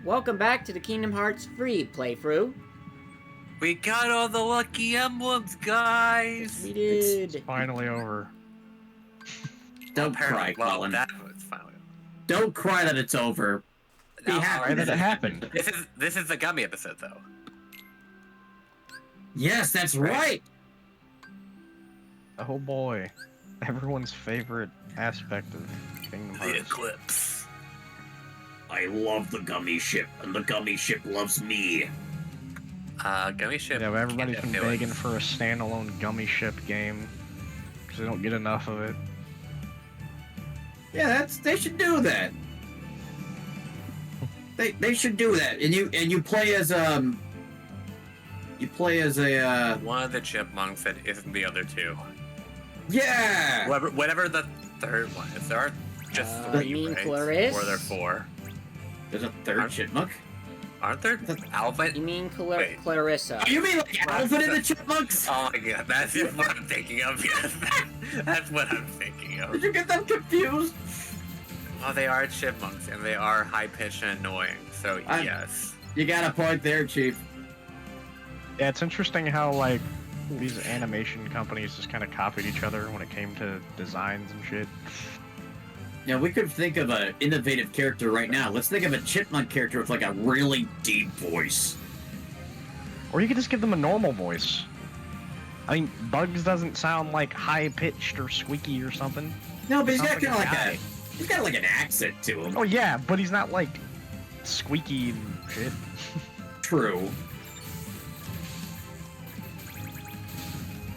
Welcome back to the Kingdom Hearts free playthrough. We got all the lucky emblems, guys! We did. It's finally over. Don't cry, well, Colin. that was finally. Don't cry that it's over. Be Now, happy Why did it happen? This is the gummy episode, though. Yes, that's right. Oh boy. Everyone's favorite aspect of Kingdom The Hearts. eclipse. I love the gummy ship, and the gummy ship loves me. Gummy ship. Yeah, but everybody's can't been do it. begging for a standalone gummy ship game. Because they don't get enough of it. Yeah, they should do that. They should do that, and you play as a One of the chipmunks that isn't the other two. yeah. Whatever the third one is. There are just You three, mean right? Clarice? Or there are four. There's a third chipmunk. Aren't there? Alvin? You mean Wait. Clarissa? Oh, you mean like Alvin and the Chipmunks? Oh my god, that's what I'm thinking of. Yes, that's what I'm thinking of. Did you get them confused? Oh, they are chipmunks, and they are high-pitched and annoying, so yes. You got a point there, Chief. Yeah, it's interesting how, like, these animation companies just kind of copied each other when it came to designs and shit. Yeah, we could think of an innovative character right now. Let's think of a chipmunk character with like a really deep voice. Or you could just give them a normal voice. I mean, Bugs doesn't sound like high-pitched or squeaky or something. No, but he's got Sounds kind of like a like guy. he's got like an accent to him. Oh yeah, but he's not like squeaky and shit. True.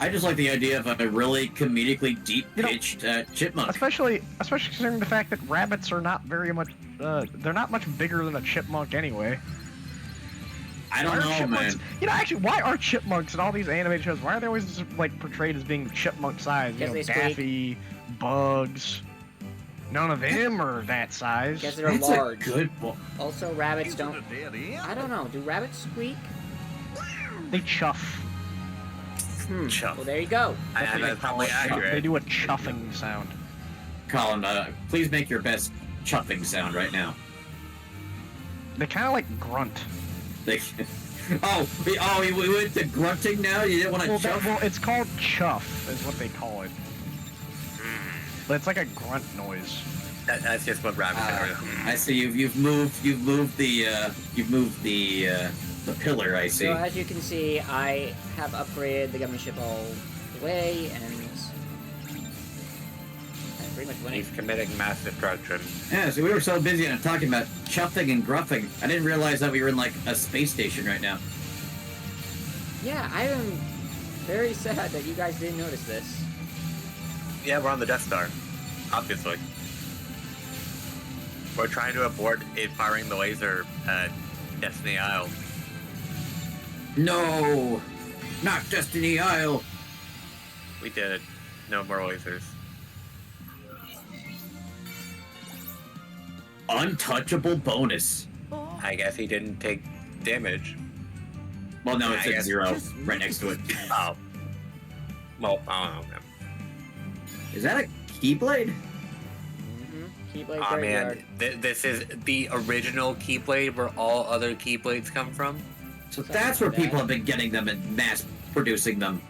I just like the idea of a really comedically deep-pitched chipmunk. Especially considering the fact that rabbits are not very much, they're not much bigger than a chipmunk anyway. I don't Why are know, chipmunks- man. You know, actually, why are chipmunks in all these animated shows? Why are they always just, like portrayed as being chipmunk size? You Because know, they squeak. Daffy, Bugs. None of them are that size. Because they're That's large. a good book. Also, rabbits don't. I don't know. Do rabbits squeak? They chuff. Chuff. Well, there you go. That's probably They accurate. do a chuffing sound. Colin, please make your best chuffing sound right now. They kind of like grunt. They, we went to grunting now? You didn't want to chuff? Well, it's called chuff, is what they call it. But it's like a grunt noise. That's just what rabbits are. I see you've moved the pillar. I see. So as you can see, I have upgraded the gummy ship all the way, and I'm pretty much winning. He's committing mass destruction. Yeah, so we were so busy on talking about chuffing and gruffing. I didn't realize that we were in like a space station right now. Yeah, I am very sad that you guys didn't notice this. Yeah, we're on the Death Star. Obviously. We're trying to abort it firing the laser at Destiny Isle. No, not Destiny Isle. We did it. No more lasers. Untouchable bonus. I guess he didn't take damage. Well, no, I it's at guess- 0 right next to it. Oh. Well, I don't know. Is that a Keyblade? Keyblade Oh graveyard. man, this is the original Keyblade where all other Keyblades come from. So that's where people have been getting them and mass producing them.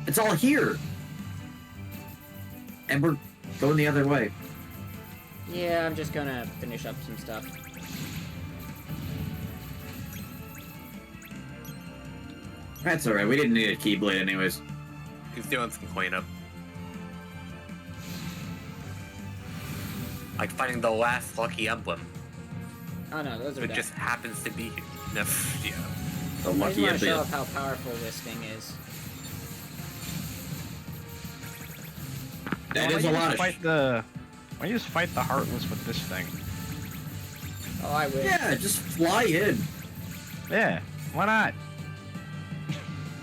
It's all here. And we're going the other way. Yeah, I'm just gonna finish up some stuff. That's alright, we didn't need a Keyblade anyways. He's doing some cleanup. Like finding the last lucky emblem. Oh no, those are It dead. just happens to be here. No, yeah. The I just lucky want to show emblem. off how powerful this thing is. That Why is don't a you lot just of fight the. Why don't you just fight the Heartless with this thing? Oh, I wish. Yeah, just fly in. Yeah, why not?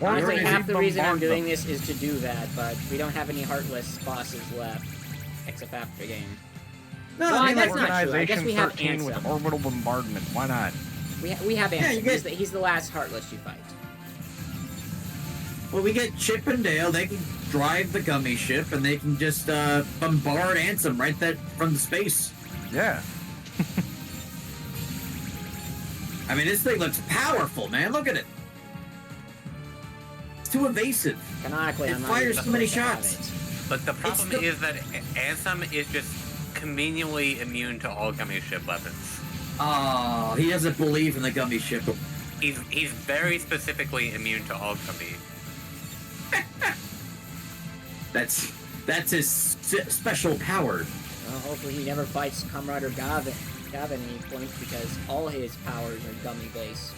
Or Honestly, maybe half the reason I'm bombard them. doing this is to do that, but we don't have any Heartless bosses left. Except after game. No, Well, I mean, that's like, not true. I guess Organization we have 13 with Ansem. orbital bombardment. Why not? We have Yeah, Ansem. you get- He's the last Heartless you fight. well, we get Chip and Dale. They can drive the gummy ship, and they can just bombard Ansem right from the space. Yeah. I mean, this thing looks powerful, man. Look at it. It's too evasive. Canonically, It I'm not fires even too many supposed to have shots. it. But the problem is that Ansem is just conveniently immune to all gummy ship weapons. Oh, he doesn't believe in the gummy ship. He's very specifically immune to all gummy. That's his special power. Well, hopefully he never fights Comrade Gavin at any point because all his powers are gummy based.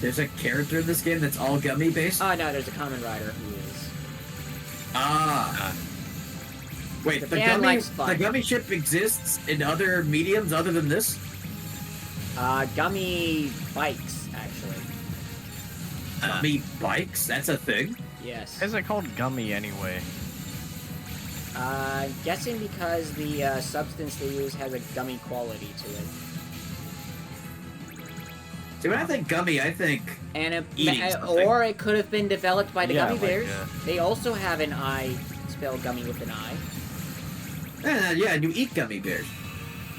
There's a character in this game that's all gummy based? Oh no, there's a Kamen Rider who is. Wait, the gummy ship exists in other mediums other than this? Gummy bikes, actually. Gummy bikes? That's a thing? Yes. Why is it called gummy anyway? Guessing because the substance they use has a gummy quality to it. See, when I think gummy, I think And eating something. or it could have been developed by the Yeah, gummy like, bears. They also have an I spelled gummy with an I. Yeah, you eat gummy bears.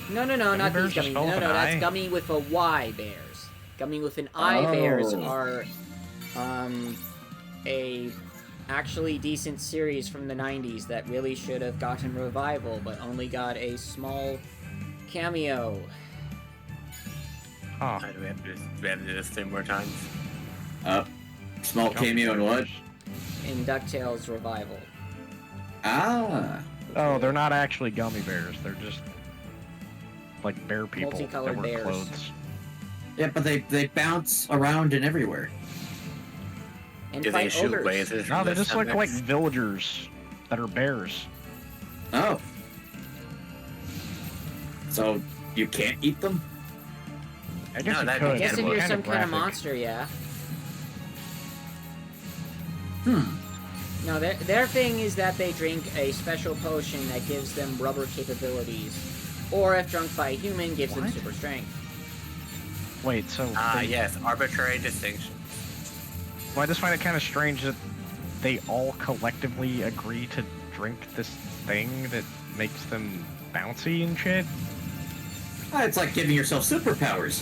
No, Gummy not bears these gummy. spelled No, with an that's I? gummy with a Y bears. Gummy with an I bears Oh. are a actually decent series from the 90s that really should have gotten revival, but only got a small cameo. Huh. Do we have to do this 3 more times? Small cameo and what? In DuckTales Revival. Ah. Oh, they're not actually gummy bears. They're just like bear people that Multicolored wear bears. clothes. Yeah, but they bounce around and everywhere. And Do they fight shoot ogres. lasers? No, from they their just look like stomachs? villagers that are bears. Oh. So, you can't eat them? I guess No, you that- could. I I guess but if it's you're kinda some kind of graphic. monster, yeah. Hmm. No, their thing is that they drink a special potion that gives them rubber capabilities. Or if drunk by a human, gives them What? super strength. Wait, so they- Yes, arbitrary distinction. well, I just find it kind of strange that they all collectively agree to drink this thing that makes them bouncy and shit. It's like giving yourself superpowers.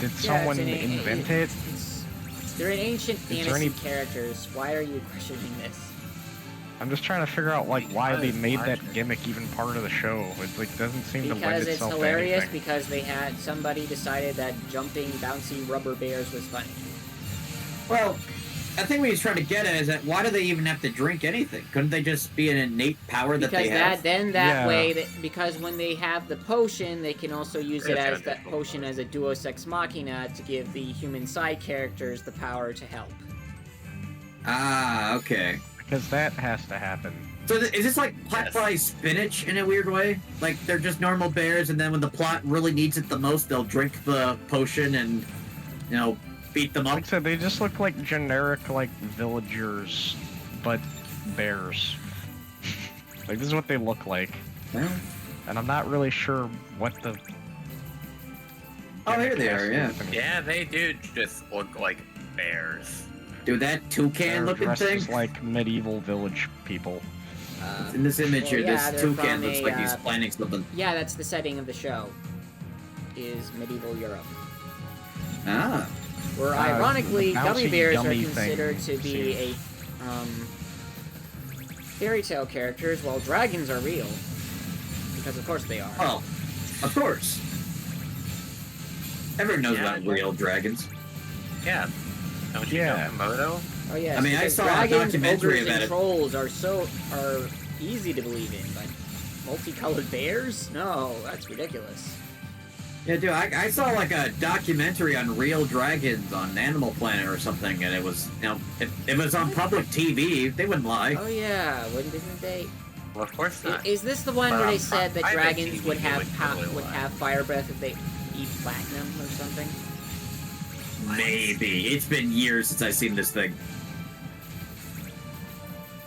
Did Yeah, someone it's invent it? They're an ancient Is there fantasy any- characters. Why are you questioning this? I'm just trying to figure out like why they made that Watch it. gimmick even part of the show. It like doesn't seem to lend Because it's itself hilarious, to anything. because they had somebody decided that jumping bouncy rubber bears was funny. Well, I think what he's trying to get at is that why do they even have to drink anything? Couldn't they just be an innate power that Because they have? that Yeah. way, because when they have the potion, they can also use it as that potion as a Deus Ex Machina to give the human side characters the power to help. Ah, okay. Because that has to happen. So is this like pot Yes. fry spinach in a weird way? Like they're just normal bears, and then when the plot really needs it the most, they'll drink the potion and, beat them up. Like I said, they just look like generic like villagers, but bears. Like this is what they look like, Well, and I'm not really sure what the. oh, here they are, yeah. Yeah, they do just look like bears. Dude, that They're toucan-looking dressed thing. as like medieval village people. In this image Well, here, yeah, this they're toucan from looks a, like he's planning something. Yeah, that's the setting of the show. Is medieval Europe, Ah. where the ironically gummy bouncy bears are gummy considered thing to be seems- fairy tale characters, while dragons are real. Because of course they are. Oh, of course. Everyone knows Yeah, about yeah. real dragons. Yeah. Don't you Yeah. know Komodo? Oh yes. I mean, I because saw a dragons, documentary ogres, about and it. trolls are easy to believe in, but multicolored bears? No, that's ridiculous. Yeah, dude, I saw like a documentary on real dragons on Animal Planet or something, and it was, if it was on public TV, they wouldn't lie. Oh yeah, didn't they? Well, of course not. Is this the one But where on they said that private dragons TV, would they have would totally would lie. have fire breath if they eat platinum or something? Maybe. It's been years since I've seen this thing.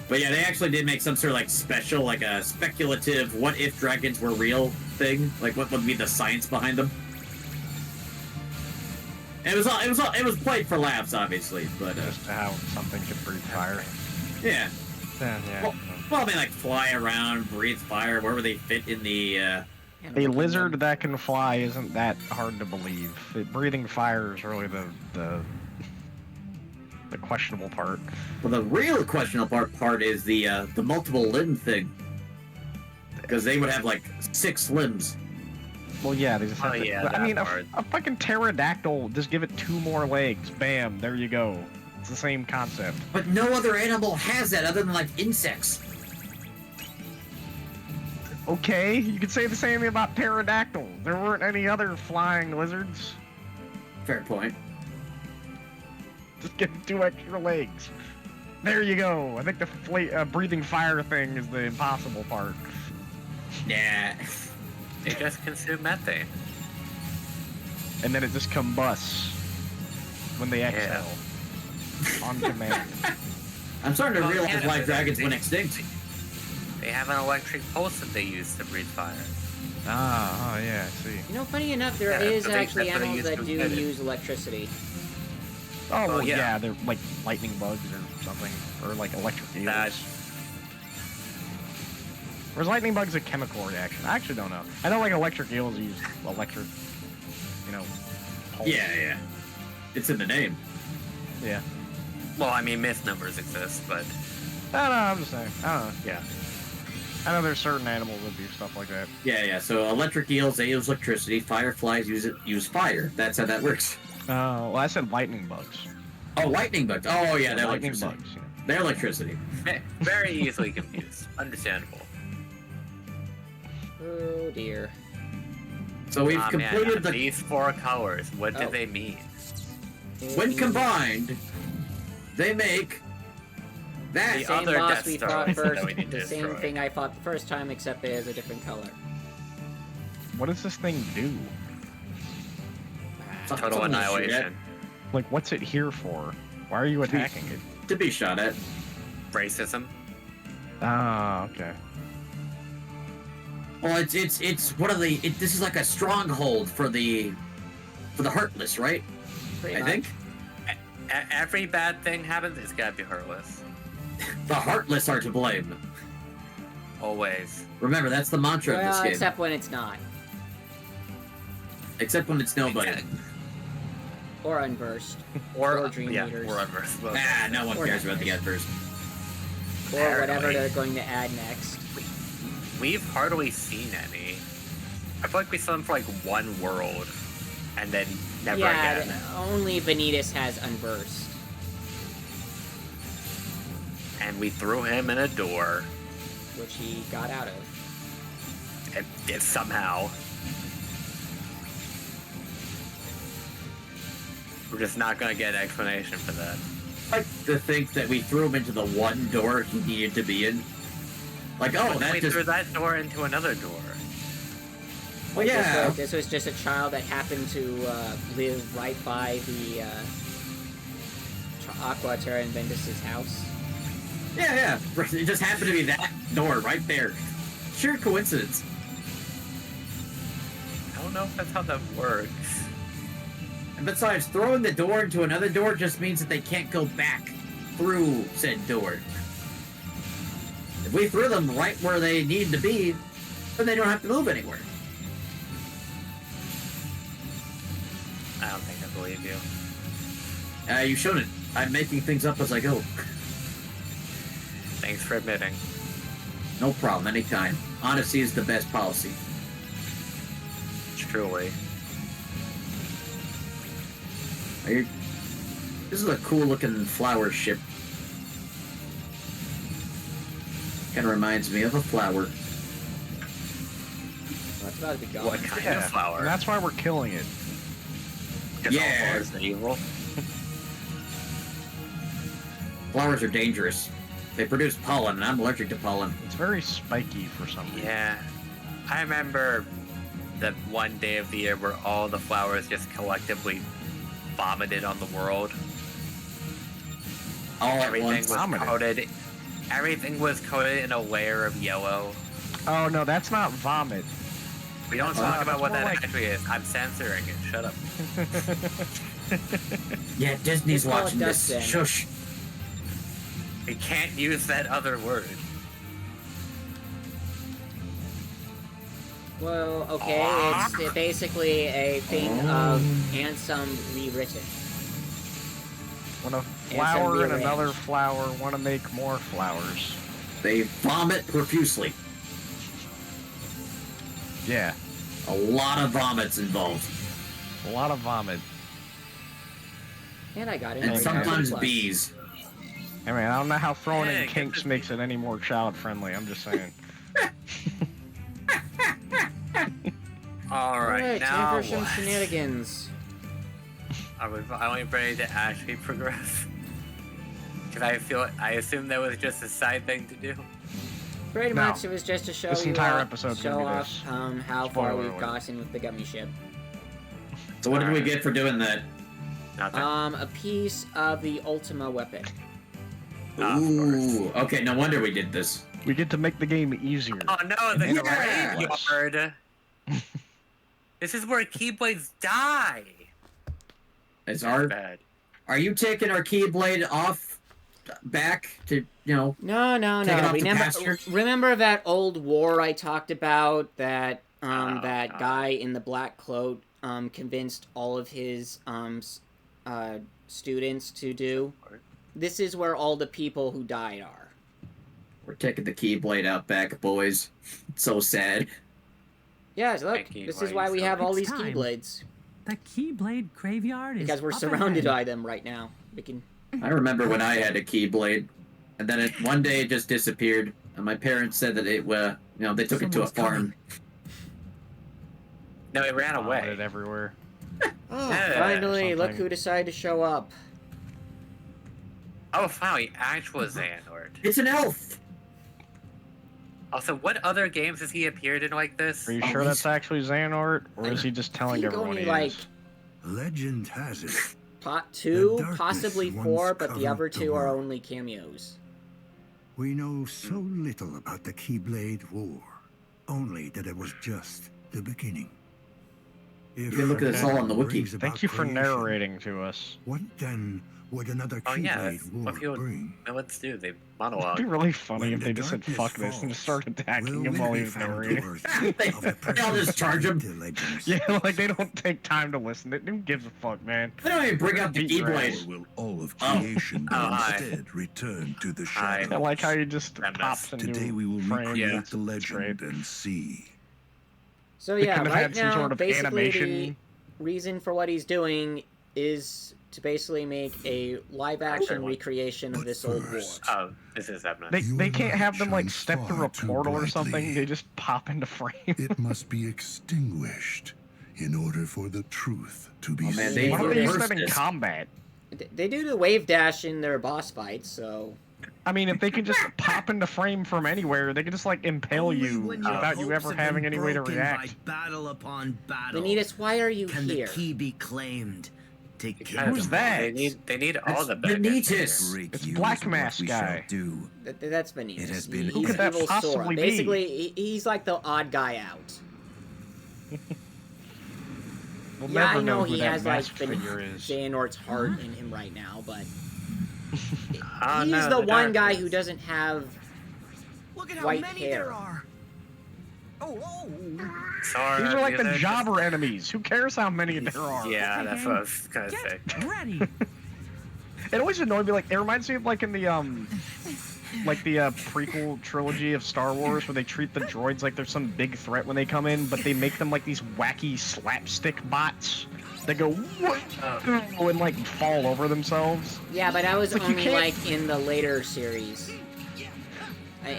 But yeah, they actually did make some sort of like special, like a speculative what if dragons were real thing. Like what would be the science behind them. And it was played for laughs, obviously, but Just how something could breathe fire. yeah. Then yeah. Well, I mean, like fly around, breathe fire, wherever they fit in the A lizard that can fly isn't that hard to believe. Breathing fire is really the questionable part. Well, the real questionable part is the multiple limb thing. Because they would have like 6 limbs. Well, yeah, they just have to, yeah, I mean, that a part. fucking pterodactyl, just give it 2 more legs. Bam, there you go. It's the same concept. But no other animal has that other than like insects. Okay, you could say the same thing about pterodactyl. There weren't any other flying lizards. Fair point. Just give it 2 extra legs. There you go. I think the breathing fire thing is the impossible part. Yeah. They just consume methane. And then it just combusts when they exhale. On command. I'm starting to Well, realize yeah, why but dragons they- went extinct. They have an electric pulse that they use to breathe fire. Oh yeah, I see. You know, funny enough, there Yeah, is but they- actually that's what they animals used that to do get it. use electricity. Oh, well, yeah. yeah, they're like lightning bugs or something. Or like electric eels. That's Or is lightning bugs a chemical reaction? I actually don't know. I know like electric eels use electric, pulse. Yeah. It's in the name. Yeah. well, I mean, misnomers exist, but I don't know, I'm just saying. I don't know. yeah. I know there's certain animals that do stuff like that. Yeah. So electric eels, they use electricity. Fireflies use fire. That's how that works. Well, I said lightning bugs. Oh, lightning bugs. Oh, yeah, they're lightning electricity. bugs. Yeah. They're electricity. Very easily confused. Understandable. Oh dear. So we've Man, completed the. these 4 colors. What do Oh. they mean? When combined, they make that. The Same other boss Death we Star fought that first, we need to the same destroy. thing I fought the first time, except it is a different color. What does this thing do? Something Total to shoot at. annihilation. Like, what's it here for? Why are you attacking it? To be shot at. Racism. Ah, okay. Well, it's one of the. This is like a stronghold for the heartless, right? Pretty I much. think Every bad thing happens, it's gotta be heartless. the heartless are to blame. Always. Remember, that's the mantra of this Well, game. except when it's not. Except when it's nobody. Or Unversed. Or Or Dream yeah, Leaders. or Unversed. Well, Ah, no one Or cares about the nightmares. Unversed. Or whatever Apparently. they're going to add next. We've hardly seen any. I feel like we saw them for like 1 world, and then never yeah, again. only Vanitas has Unversed. And we threw him in a door, Which he got out of. and somehow. We're just not gonna get an explanation for that. I like to think that we threw him into the one door he needed to be in. Like, oh, But then that we just. threw that door into another door. Well, yeah. This was just a child that happened to live right by the Aqua Terra and Ventus' house. Yeah. It just happened to be that door right there. Sheer coincidence. I don't know if that's how that works. And besides, throwing the door into another door just means that they can't go back through said door. If we threw them right where they need to be, then they don't have to move anywhere. I don't think I believe you. You've shown it. I'm making things up as I go. Thanks for admitting. No problem, anytime. Honesty is the best policy. Truly. This is a cool looking flower ship. Kind of reminds me of a flower. Well, it's about to be gone. What kind Yeah, of flower? and that's why we're killing it. Because all Yeah. flowers are evil. Flowers are dangerous. They produce pollen, and I'm allergic to pollen. It's very spiky for some reason. Yeah. I remember that one day of the year where all the flowers just collectively vomited on the world. All at Everything once. was Vomited. coated. Everything was coated in a layer of yellow. Oh no, that's not vomit. We don't That's talk not- about what that's that more like- actually is. I'm censoring it. Shut up. Yeah, Disney's They call it watching this. dust then. Shush. We can't use that other word. Well, okay, it's basically a thing of Ansem rewritten. When a flower and rearranged. another flower want to make more flowers. They vomit profusely. Yeah, A lot of vomits involved. a lot of vomit. And I got it. And sometimes Plus. bees. I mean, I don't know how throwing Yeah, in get kinks this- makes it any more child-friendly. I'm just saying. Alright, now time for some what? shenanigans. Are we ready to actually progress? Because I assume that was just a side thing to do. Pretty No. much, it was just to show This you entire off, episode's show gonna be off this. how far Spoiler we've alert. gotten with the gummy ship. So what did we get for doing that? Nothing. A piece of the Ultima weapon. Of Ooh, okay, no wonder we did this. We get to make the game easier. Oh no, the Yes! graveyard! This is where Keyblades die! Is Bad. are you taking our Keyblade off back to, you know, No. Take it off to Remember, pasture? remember that old war I talked about that that no. guy in the black cloak convinced all of his students to do? This is where all the people who died are. we're taking the Keyblade out back, boys. It's so sad. Yeah, so look, Thank you, this is why why you we so have all It's these time. Keyblades. The Keyblade graveyard is Because we're up surrounded ahead. by them right now. We can... I remember when I had a Keyblade, and then one day it just disappeared, and my parents said that it, they took it to a Someone's farm. No, it ran away. Vomited everywhere. Oh, Yeah, finally, look something. who decided to show up. Oh, finally, actual Xehanort. It's an elf! Also, what other games has he appeared in like this? Are you Oh, sure he's- that's actually Xehanort, or is he just I telling think everyone only he like is? Legend has it. pot 2, darkness possibly once 4, but the covered other the 2 are world. only cameos. We know so little about the Keyblade War, only that it was just the beginning. If You can look at this all on the wiki. brings about Thank you for creation, narrating to us. What then would another Oh, yeah, Keyblade that's War what people- bring? No, let's do. They It'd be monologue. really funny When if the they just said darkness fuck this and falls, just started attacking will him while we he be was found narrating. worthy of the They'll just charge him. the legends? Yeah, like they don't take time to listen. Who gives a fuck, man? They don't even bring up the Beat your Keyblade. Or will all of Oh. creation Oh, hi. instead return to the Hi. shadows? I like how he just That mess. pops into Today we will frame. recreate Yeah. the legend and see. So They yeah, could have right had some now, sort of basically animation. the reason for what he's doing is to basically make a live-action Okay. recreation of But this old war. first- Oh, this is Ebna. They Your can't have light them like shines step through far a too portal or brightly. something. They just pop into frame. It must be extinguished in order for the truth to be Oh, man, seen. they Why don't they use reversed that in this. combat? They do the wave dash in their boss fights, so... I mean, if they could just pop into frame from anywhere, they could just like impale Only you when your without you hopes ever have having been any way to broken react. By battle upon battle. Vanitas, why are you Can here? the key be claimed? To Because kingdom Who's that? They need all That's the bad guys Vanitas. here. Break It's you Black is what Mask we guy. shall do. That's Vanitas. It has been- He's Who could that evil Sora. possibly be? Basically, he's like the odd guy out. We'll Yeah, never I know who he that has like masked figure is. Xehanort's heart in him right now, but Oh, he's no, the one guy darkness. who doesn't have Look at white how many hair. there are. Oh. Sora, These are like the music. jobber enemies. Who cares how many there are? Yeah, Okay, that's gang. what I was gonna say. Get ready. It always annoyed me. Like it reminds me of like in the prequel trilogy of Star Wars, where they treat the droids like they're some big threat when they come in, but they make them like these wacky slapstick bots that go "Whoa," and like fall over themselves. Yeah, but that was Like, you only can't- like in the later series.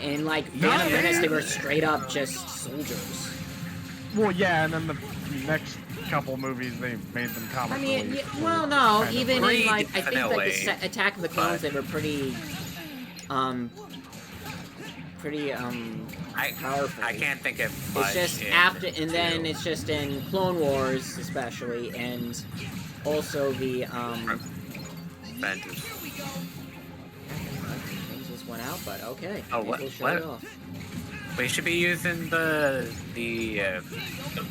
In like No, Phantom they- Menace, they were straight up just soldiers. Well, yeah, and then the next couple movies they made them comic I mean, relief. yeah, well, no, Kind of even in Creed, like I think like the definitely, Attack of the Clones, but- they were pretty powerful. I can't think of It's much just in after, and then two. it's just in Clone Wars, especially, and also the Avengers. things just went out, but okay. Oh, maybe what- we'll show what? it off. We should be using the Bees.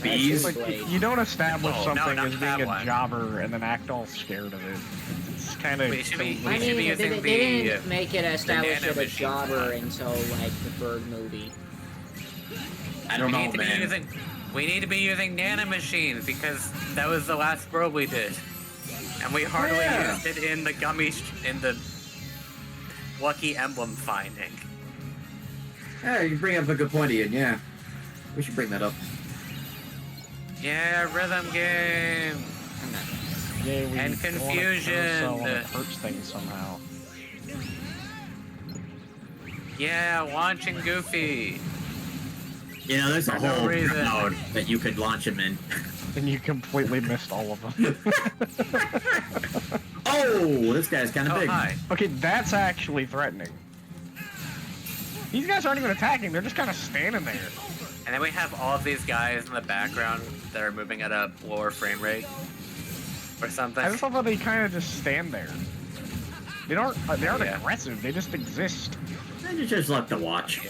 That's Like, Blade. you don't establish Oh, no, something not as being that a one. jobber and then act all scared of it. It's kind of. We should be- I we should mean, be they, using they the, didn't make it establish it a nanomachine jobber one. until like the third movie. I don't we know, need to be man. using We need to be using nanomachines because that was the last world we did. And we hardly used it in the in the lucky emblem finding. Yeah, you bring up a good point, Ian. Yeah. We should bring that up. Yeah, rhythm game. Yeah, we And go on a confusion. carousel and it hurts things somehow. Yeah, launching Goofy. You know, there's a For no whole reason. mode that you could launch him in. And you completely missed all of them. Oh, this guy's kind of Oh, big. hi. Okay, that's actually threatening. These guys aren't even attacking, they're just kind of standing there. And then we have all of these guys in the background that are moving at a lower frame rate. Or something. I just love how they kind of just stand there. They aren't Yeah. aggressive, they just exist. I just like to watch.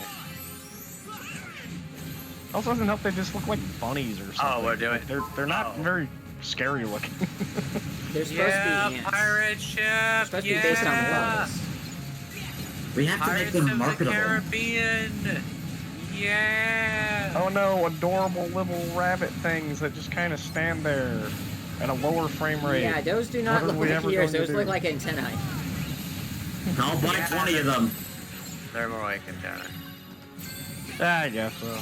Also doesn't help they just look like bunnies or something. Oh, we're doing- They're not oh. very scary looking. They're supposed Yeah, to be ants. pirate ship. They're supposed to be based on wolves. We have to make Pirates them of the marketable. Caribbean. Yeah. Oh no, adorable little rabbit things that just kind of stand there at a lower frame rate. Yeah, those do not What are look we like ever ears. going to Those do? look like antennae. I'll buy Yeah. 20 of them. They're more like antenna. I guess so.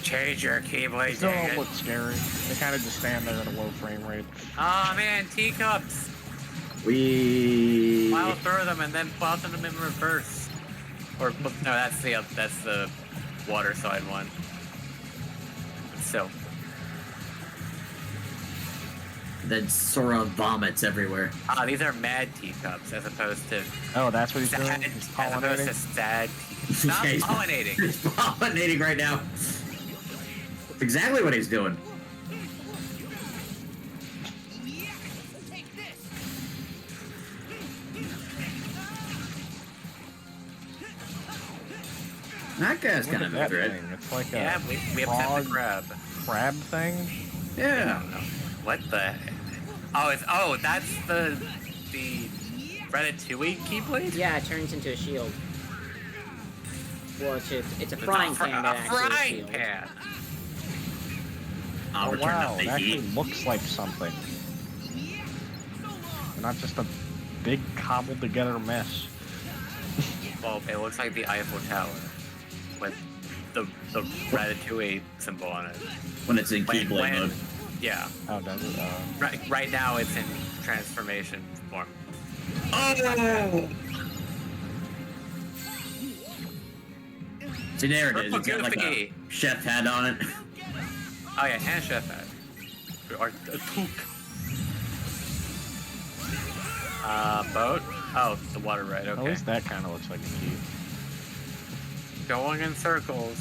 Change your They keyblade. still dang don't it. look scary. They kind of just stand there at a low frame rate. Oh man, teacups. We... Plow through them and then plow through them in reverse. Or no, that's the water side one. So Then Sora vomits everywhere. these are mad teacups as opposed to Oh, that's what he's doing? sad. He's As opposed to pollinating? sad. Stop Yeah, he's- pollinating. He's pollinating right now. That's exactly what he's doing. That guy's Look kind at of that moved, thing. It's like Yeah, a we upset frog the crab. crab thing. Yeah. What the? Oh, that's the Ratatouille keyblade. Yeah, it turns into a shield. Well, it's a frying pan that a actually is a frying shield. pan. I'll Oh return wow, up it the actually heat. looks like something. Not just a big cobbled together mess. Well, it looks like the Eiffel Tower with the Ratatouille symbol on it. When it's in Keyblade mode. Yeah. Oh, does it? Right now it's in transformation form. Oh! See, there it is. Purple It's got like a Goofy. chef hat on it. Oh yeah, and chef hat. Or a toque. Boat? Oh, the water ride, At okay. least that kind of looks like a key. Going in circles.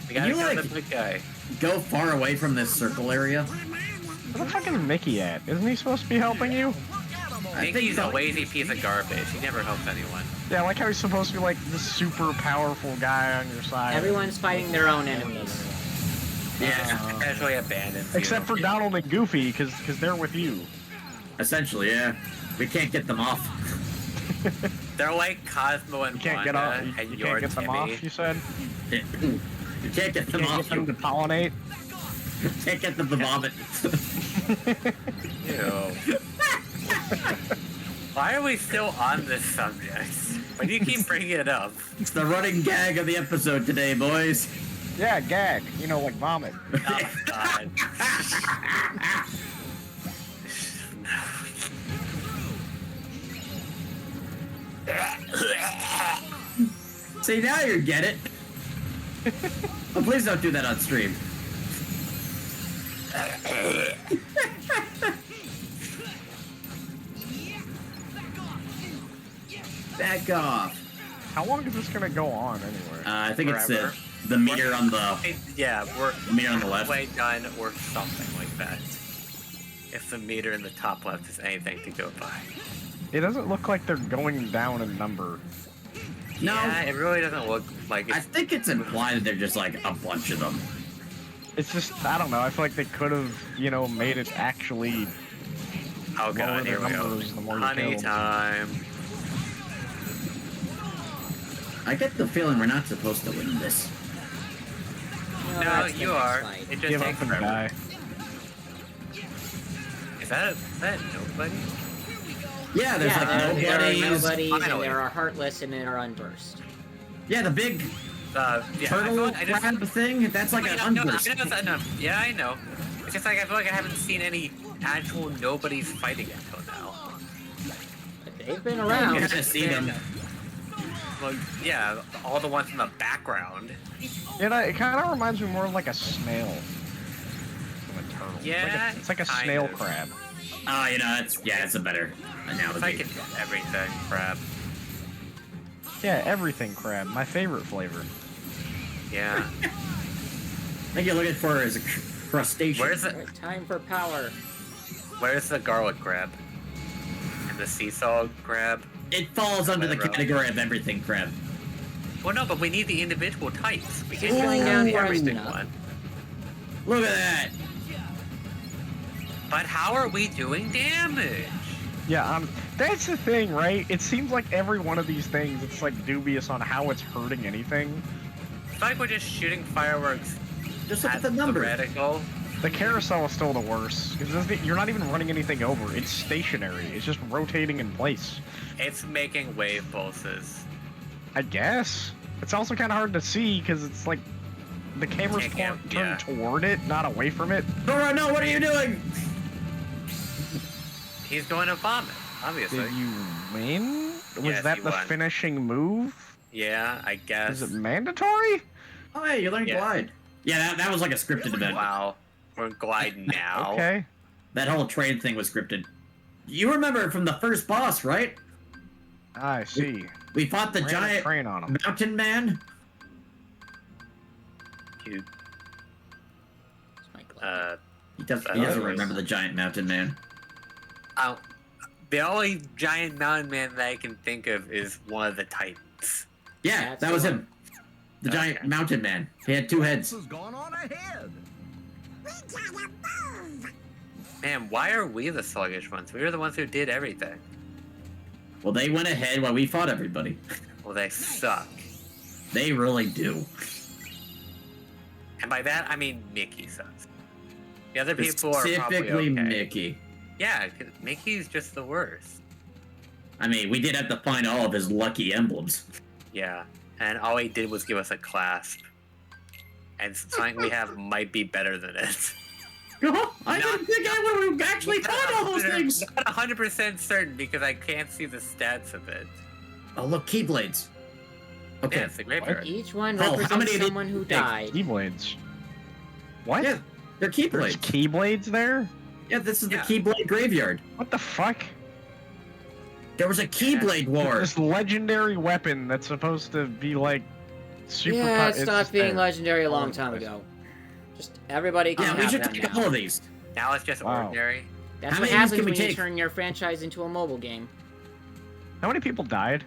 We gotta You, kill like- the big guy. Go far away from this circle area. Where the fuck is Mickey at? Isn't he supposed to be helping you? I think Mickey's a so. lazy piece of garbage. He never helps anyone. Yeah, I like how he's supposed to be like the super powerful guy on your side. Everyone's fighting their own enemies. Yeah, casually abandoned. you. Except for Donald and Goofy, because they're with you. Essentially, yeah. We can't get them off. They're like Cosmo and You can't get Wanda, off. You and can't you're get them Timmy. off. You said. You can't get You them can't off. get them to pollinate. You can't get them to vomit. Ew. Why are we still on this subject? Why do you keep bringing it up? It's the running gag of the episode today, boys. Yeah, gag. You know, like vomit. Oh God. See, now you get it. Oh, please don't do that on stream. Back off. How long is this gonna go on anyway? I think Forever. it's the meter on the Yeah, we're meter on the left. way done or something like that. If the meter in the top left is anything to go by. It doesn't look like they're going down in number. No, Yeah, it really doesn't look like I it's. think it's implied that they're just like a bunch of them. It's just, I don't know. I feel like they could have, you know, made it actually. Oh lower God, the here we go. numbers the more you Honey kill. time. I get the feeling we're not supposed to win this. No, that's the you next are. fight. It just Give takes up and forever. die. Is that nobody? Yeah, there's Yeah, there are nobodies. nobodies, and Finally. there are heartless, and there are unburst. Yeah, the big Yeah, turtle I just crab thing. That's like an unburst. Yeah, I know. It's just like I feel like I haven't seen any actual nobodies fighting until now. But they've been You around. haven't seen them. Well, yeah, all the ones in the background. It kind of reminds me more of like a snail than a turtle. Yeah, It's like a kind snail of. crab. Oh, you know, it's a better It's analogy. like an everything crab. Yeah, everything crab. My favorite flavor. Yeah. I think you're looking for is a crustacean. Where's the Alright, time for power. Where's the garlic crab? And the seesaw crab? It falls under the Railroad. category of everything crab. Well, no, but we need the individual types. We can't Going just down have the far everything enough. one. Look at that. But how are we doing damage? Yeah, that's the thing, right? It seems like every one of these things, it's like dubious on how it's hurting anything. It's like we're just shooting fireworks Just look at at the number. reticle. The carousel is still the worst, because you're not even running anything over. It's stationary. It's just rotating in place. It's making wave pulses. I guess. It's also kind of hard to see, because it's like the camera's Yeah, turned yeah. toward it, not away from it. Sora, no, what are you doing? He's going to vomit, obviously. Did you win? Was Yes, that you the won. finishing move? Yeah, I guess. Is it mandatory? Oh, hey, you learned Yeah. glide. Yeah, that was like a scripted event. Wow. We're gliding now. Okay. That whole trade thing was scripted. You remember from the first boss, right? I see. We fought the Ran a giant train on him. mountain man. You, It's my glove. He doesn't was- remember the giant mountain man. oh, the only giant mountain man that I can think of is one of the Titans. Yeah, That's that the was one. him. The giant Okay. mountain man. He had two heads. This has gone on ahead. Man, why are we the sluggish ones? We were the ones who did everything. Well, they went ahead while we fought everybody. Well, they suck. They really do. And by that, I mean Mickey sucks. The other people are probably Specifically okay. Mickey. Yeah, 'cause Mickey's just the worst. I mean, we did have to find all of his lucky emblems. Yeah, and all he did was give us a clasp. And something we have might be better than it. I didn't think I would have actually found all those things. Not 100% certain because I can't see the stats of it. Oh, look, keyblades. Okay. Yeah, it's the graveyard. Each one Oh, how represents many of these someone who things? died. Keyblades. What? Yeah, they're There's keyblades. keyblades there? Yeah, this is Yeah. the Keyblade graveyard. What the fuck? There was a Keyblade war. This legendary weapon that's supposed to be like super. Yeah, it it's stopped just being there. legendary a long All time over the ago. Just everybody can Yeah, we have should them take now. all of these. Now it's just Wow. ordinary. That's How what many of these happens can we when you take? turn your franchise into a mobile game. How many people died?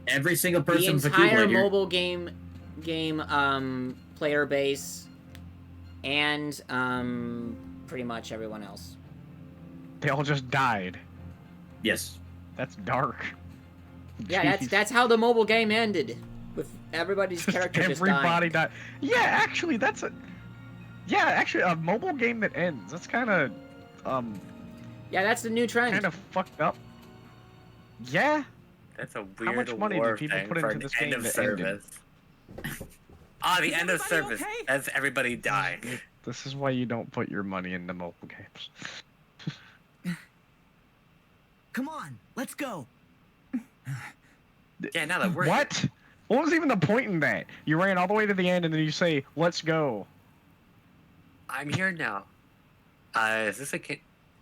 Every single The person was a entire Keyblade here. mobile game player base and pretty much everyone else. They all just died. Yes. That's dark. Yeah, Jeez. that's how the mobile game ended, with everybody's Just character just everybody dying. died. Yeah, actually, that's a. Yeah, actually, a mobile game that ends. That's kind of, Yeah, that's the new trend. kind of fucked up. Yeah. That's a weird much money do war people thing put for into an this end game of that service. The end of everybody service. okay? As everybody died. This is why you don't put your money into mobile games. Come on, let's go. Yeah, now that we're What? What was even the point in that? You ran all the way to the end and then you say, "Let's go." I'm here now. Is this a kid?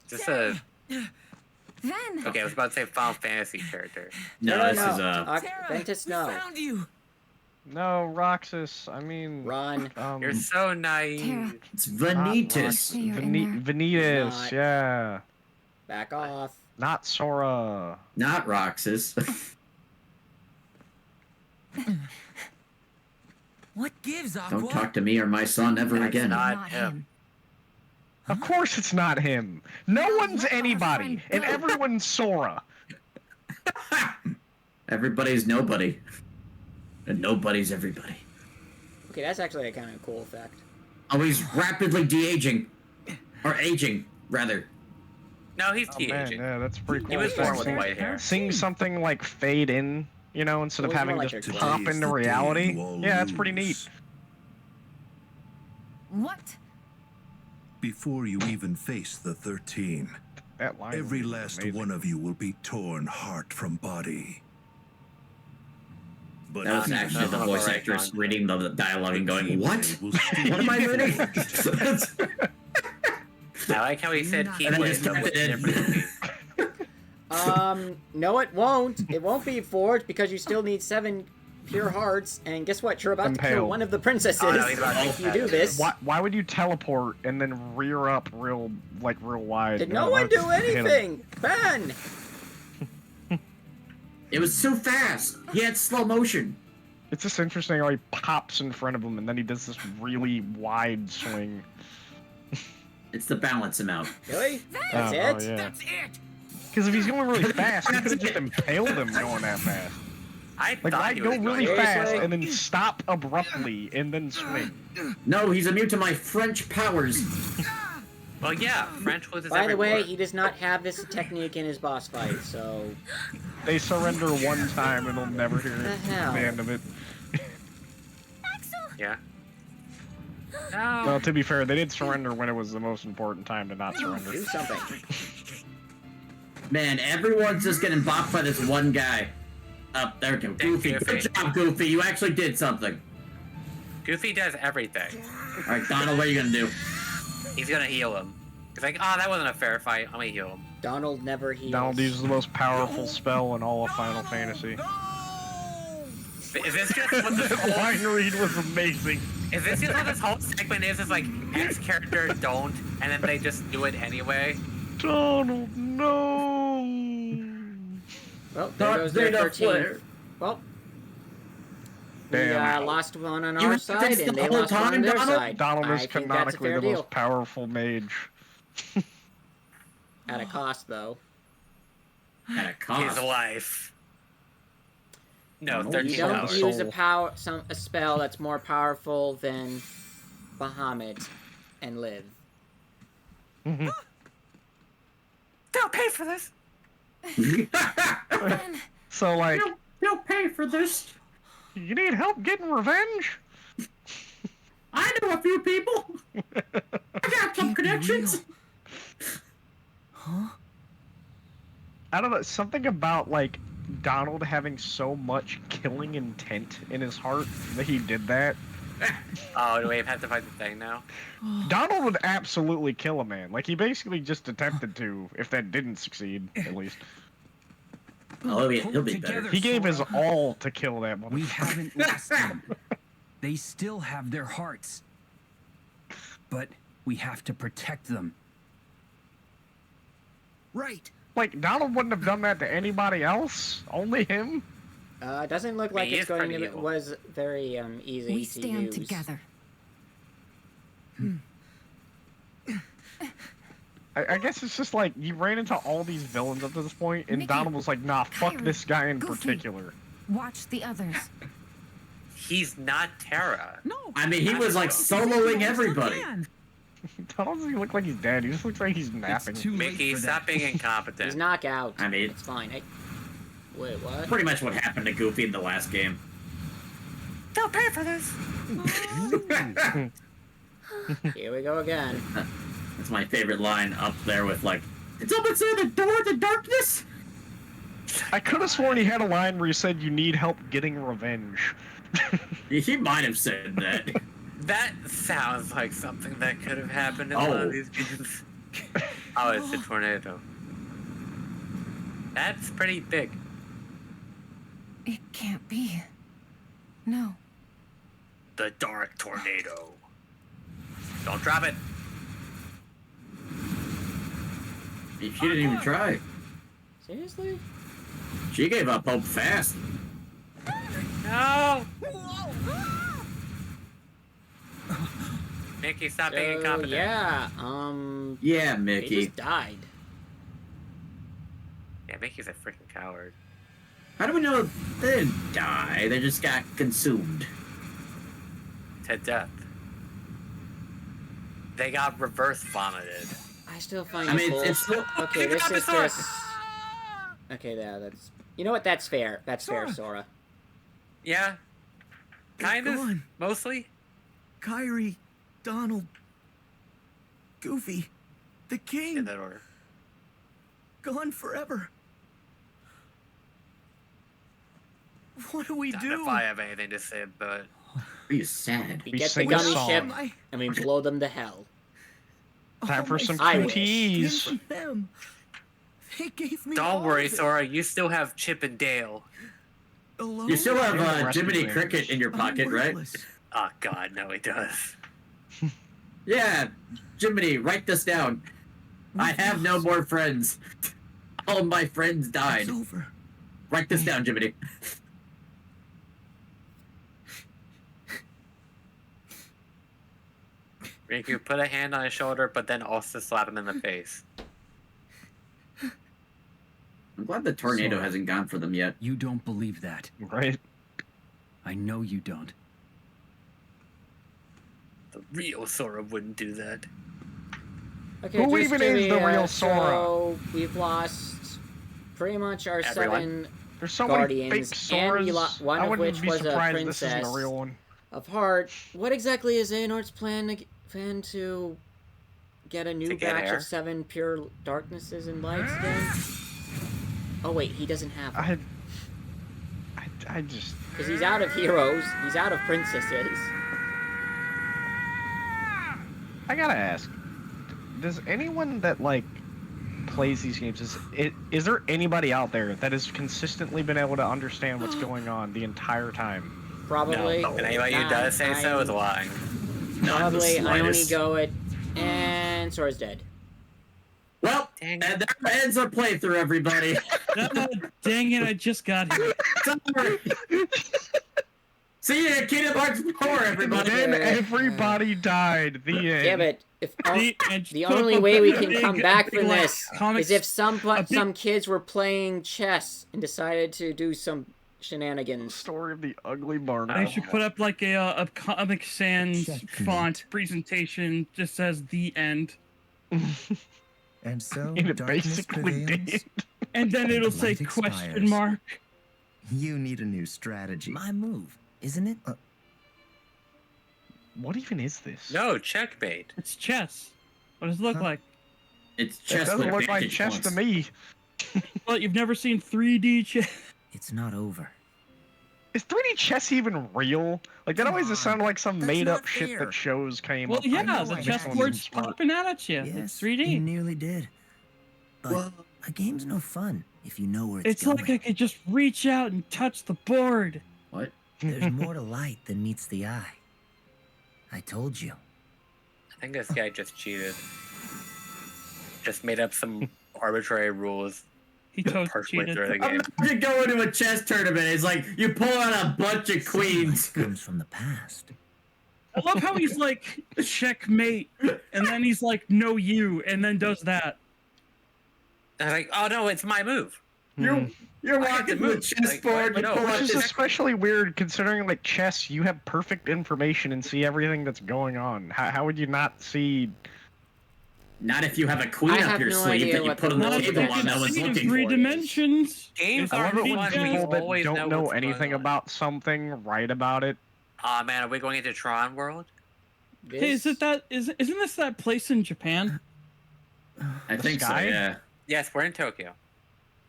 Is this a? Then. Okay, I was about to say Final Fantasy character. No, No, this is Sarah, Ventus, we no. found you. No, Roxas. I mean, Run. You're so naive. Tara. it's Vanitas. You're in there. Vanitas. Not. Yeah. Back off. Not Sora. Not Roxas. What gives, Aqua? Don't talk to me or my son ever That's again. not him. Of course it's not him. No one's let our anybody, friend and go. everyone's Sora. Everybody's nobody. And nobody's everybody. Okay, that's actually a kind of cool effect. Oh, he's rapidly de-aging. Or aging, rather. No, he's Oh man, de-aging. yeah, that's pretty He cool. was born with Seeing- white hair. Seeing something like fade in, you know, instead of Well, it's having more it like just a pop Today's into the day reality. you all Yeah, that's pretty neat. lose. What? Before you even face the 13, That line every was last amazing. one of you will be torn heart from body. But That was fear actually the not. voice Alright, actress John. reading the dialogue and going, Keyblade what? will still What am I be reading? forged. I like how he said And then Keyblade. just So kept what's it the in. difference? No, it won't. It won't be forged because you still need 7 pure hearts. And guess what? You're about to kill Impaled. one of the princesses Oh, no, he's about to if you impale. do this. Why would you teleport and then rear up real wide? Did You no know, one let's do hit 'em. anything? Ben! It was so fast. He had slow motion. It's just interesting how he pops in front of him and then he does this really wide swing. It's to balance him out. Really? That's it? yeah. That's it. Because if he's going really fast, he could have just impaled him going that fast. I Like, thought why he go was really going fast Seriously? and then stop abruptly and then swing? No, he's immune to my French powers. Well, yeah, French was his By the way, everywhere. he does not have this technique in his boss fight, so... They surrender one time and they'll never hear The the hell? end of it. Yeah. Well, No. to be fair, they did surrender when it was the most important time to not surrender. Do something. Man, everyone's just getting bopped by this one guy. Up there we go. Goofy. Goofy. Good job, Goofy. You actually did something. Goofy does everything. Alright, Donald, what are you gonna do? He's gonna heal him. He's like, oh, that wasn't a fair fight. I'm gonna heal him. Donald never heals. Donald uses the most powerful spell in all of Final Fantasy. Is this just what this The whole, line read was amazing. is this just what this whole segment is? Is like X characters don't, and then they just do it anyway? Donald, no! Well, there goes their 13. Well, we Damn. lost one on You our did side, this and the they whole lost one on time, their Donald? side. Donald I is think that's a canonically fair the deal. most powerful mage. At a cost, though. At a His cost. life. No, No, You 13 don't dollars. use soul. a spell that's more powerful than Bahamut and live. They'll pay for this. Ben, So, like, You'll pay for this. you need help getting revenge? I know a few people. I got some connections. I don't know, something about, like, Donald having so much killing intent in his heart that he did that. Oh, do we have to fight the thing now? Donald would absolutely kill a man. Like, he basically just attempted to, if that didn't succeed, at least. Oh, he'll Pull be together, better. He gave his Sora. all to kill that We motherfucker. haven't lost them. They still have their hearts. But we have to protect them. Right. Like, Donald wouldn't have done that to anybody else. Only him. It doesn't look like He it's is going pretty to evil. was very easy we to stand use. together. I guess it's just like, you ran into all these villains up to this point, and Mickey, Donald was like, nah, fuck Kyrie, this guy in Goofy. particular. Watch the others. He's not Terra. No. I mean, he was like soloing everybody. Donald doesn't look like he's dead. He just looks like he's napping. It's too late Mickey, for stop that. being He's incompetent. knockout. I mean- it's fine. Hey, wait, what? Pretty much what happened to Goofy in the last game. They'll pay for this. Here we go again. That's my favorite line up there with like, did someone say the door to darkness? I could have sworn he had a line where he said, you need help getting revenge. He might have said that. That sounds like something that could have happened in one Oh. of these games. Oh, it's a tornado. That's pretty big. It can't be. No. The dark tornado. Don't drop it. She didn't even try. Seriously? She gave up hope fast. No! Mickey, stop being incompetent. yeah, Yeah, he Mickey. just died. Yeah, Mickey's a freaking coward. How do we know they didn't die? They just got consumed. to death. They got reverse vomited. I still find I it mean, cool. it's still. Okay, You this got is the sword. this. Okay, yeah, that's. You know what? That's fair. That's fair, Sora. Yeah. Kind of. gone. Mostly. Kyrie, Donald, Goofy, the In king, that order. gone forever. What do we Not do? if I have anything to say about it. Are you sad? We We get the sing a gummy song. ship My- and we blow them to hell. Time for my some I skin wish. QTs. from them. They gave me Don't all worry, of it. Sora. You still have Chip and Dale. Alone? You still have And the rest Jiminy of the Cricket in your I'm pocket, right? worthless. Oh God, no, he does. Yeah, Jiminy, write this down. I have no more friends. All my friends died. It's over. Write this down, Jiminy. Riku, put a hand on his shoulder, but then also slap him in the face. I'm glad the tornado Sora. hasn't gone for them yet. You don't believe that. Right? I know you don't. The real Sora wouldn't do that. Okay, Who just even to is the real so Sora? we've lost pretty much our Everyone. 7 There's so many fake Guardians, and we Soras. one I of wouldn't which be was a surprised this isn't princess a real one. of Heart. What exactly is Xehanort's plan to get a new To get batch hair? of 7 pure darknesses and lights again? Oh wait, he doesn't have them. I just. Because he's out of heroes, he's out of princesses. I gotta ask. Does anyone that like plays these games is there anybody out there that has consistently been able to understand what's going on the entire time? Probably. No, and anybody who does say so is lying. Not the Probably, I only slightest. go it, and Sora's dead. Well, Dang and there ends our playthrough, everybody. Dang it, I just got here. Sorry. See you at Kingdom Hearts 4, everybody. Then everybody died. The end. Yeah, but if And the put only up way a we can big- come back big, from like, this comics- is if some a big- some kids were playing chess and decided to do some shenanigans. Story of the ugly barn. They should put up like a Comic Sans Checkmate. font presentation just says the end. And so, And it darkness basically prevails. did. And then And it'll the say light question expires. mark. You need a new strategy. My move, isn't it? What even is this? No, checkmate. It's chess. What does it look Huh? like? It's It chess doesn't with look like vantage chess to points. me. Well, you've never seen 3D chess. It's not over. Is 3D chess even real? Like that Come always just sounded like some that's made-up not shit fair. that shows came Well, up. yeah, know the I chessboard's smart. popping out at you. Yes, It's you 3D. nearly did. But Well- a game's no fun if you know where it's It's going. like I could just reach out and touch the board. What? There's more to light than meets the eye. I told you. I think this guy just cheated. Just made up some arbitrary rules He totally partially cheated. through the game. Imagine going to a chess tournament. It's like you pull out a bunch of queens. Sunlight comes from the past. I love how he's like, checkmate, and then he's like, no you, and then does that. I was like, oh no, it's my move. You're I had walking to to the move. chessboard. Like, You no, pull Which out is this. especially weird considering, like, chess, you have perfect information and see everything that's going on. How would you not see... Not if you have a queen I up have your no sleeve idea that you what put the on the Not rules if table they of while can no one's see in looking 3 for you. dimensions. Games It's I love it already when fun when you people that always don't know what's going anything on. about something write about it. Aw man, are we going into Tron World? Hey, isn't this that place in Japan? I The think so, sky? yeah. Yes, we're in Tokyo.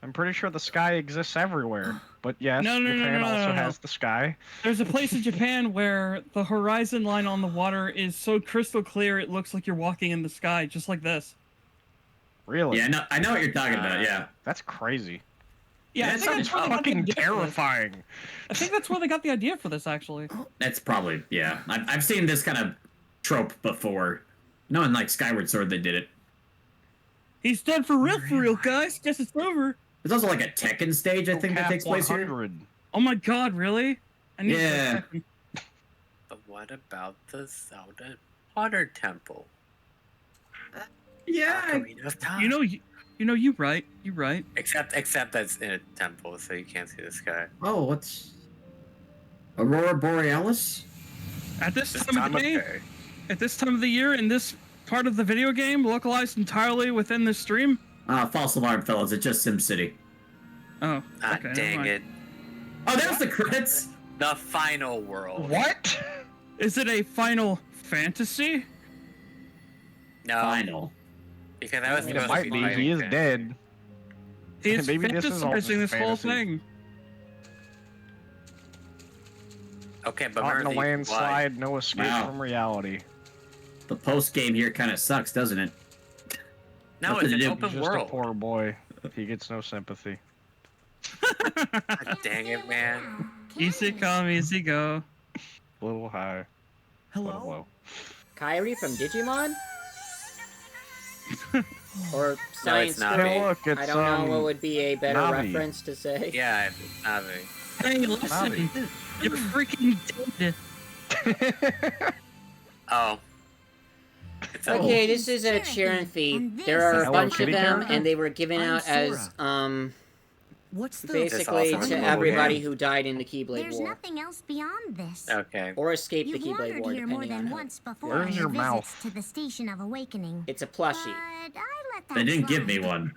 I'm pretty sure the sky exists everywhere. But yes, No, no, no, Japan no, no, also no. has the sky. There's a place in Japan where the horizon line on the water is so crystal clear it looks like you're walking in the sky, just like this. Really? Yeah, no, I know what you're talking about, yeah. That's crazy. Yeah, I That think sounds that's where they got the Fucking idea for this. terrifying. I think that's where they got the idea for this, actually. That's probably, yeah. I've seen this kind of trope before. No, in like Skyward Sword they did it. He's dead for real, guys. Guess it's over. There's also like a Tekken stage, I think, that Cap takes place here. 100. Oh my god, really? I need to Yeah. check them. But what about the Zelda Water Temple? Yeah. Ocarina of Time. You right. You right. Except that's in a temple, so you can't see the sky. Oh, what's Aurora Borealis? At this This time of the day, at this time of the year, in this part of the video game, localized entirely within this stream. False alarm, fellas. It's just SimCity. Oh, Ah, okay, never dang mind. it. Oh, there's the credits. The final world. What? Is it a Final Fantasy? No. Final. Because I was I mean, it supposed might to be. fighting He is things. dead. He's Maybe this is all fantasizing this just whole fantasy. thing. Okay, but Caught in a Mercy, why? landslide, no escape Wow. from reality. The post game here kind of sucks, doesn't it? No, Nothing it's to an do. open He's just world. a poor boy. He gets no sympathy. God dang it, man. Easy come, easy go. A little high. Little Hello? low. Kyrie from Digimon? Or it's Science not. Spirit? Hey, look, it's, I don't know what would be a better Navi. reference to say. Yeah, it's Navi. Hey, listen, you're freaking dead. Oh. It's a Okay, this is a Chirin There are a Hello bunch of Kitty them, character? and they were given I'm out as, Sora. What's the basically also to in the everybody game? who died in the Keyblade There's War. nothing else beyond this. Okay. Or escaped the You've Keyblade wandered War, here more depending on than who. once before Where's on your visits mouth? to the Station of Awakening. It's a But plushie. I let that They didn't give me slide. one.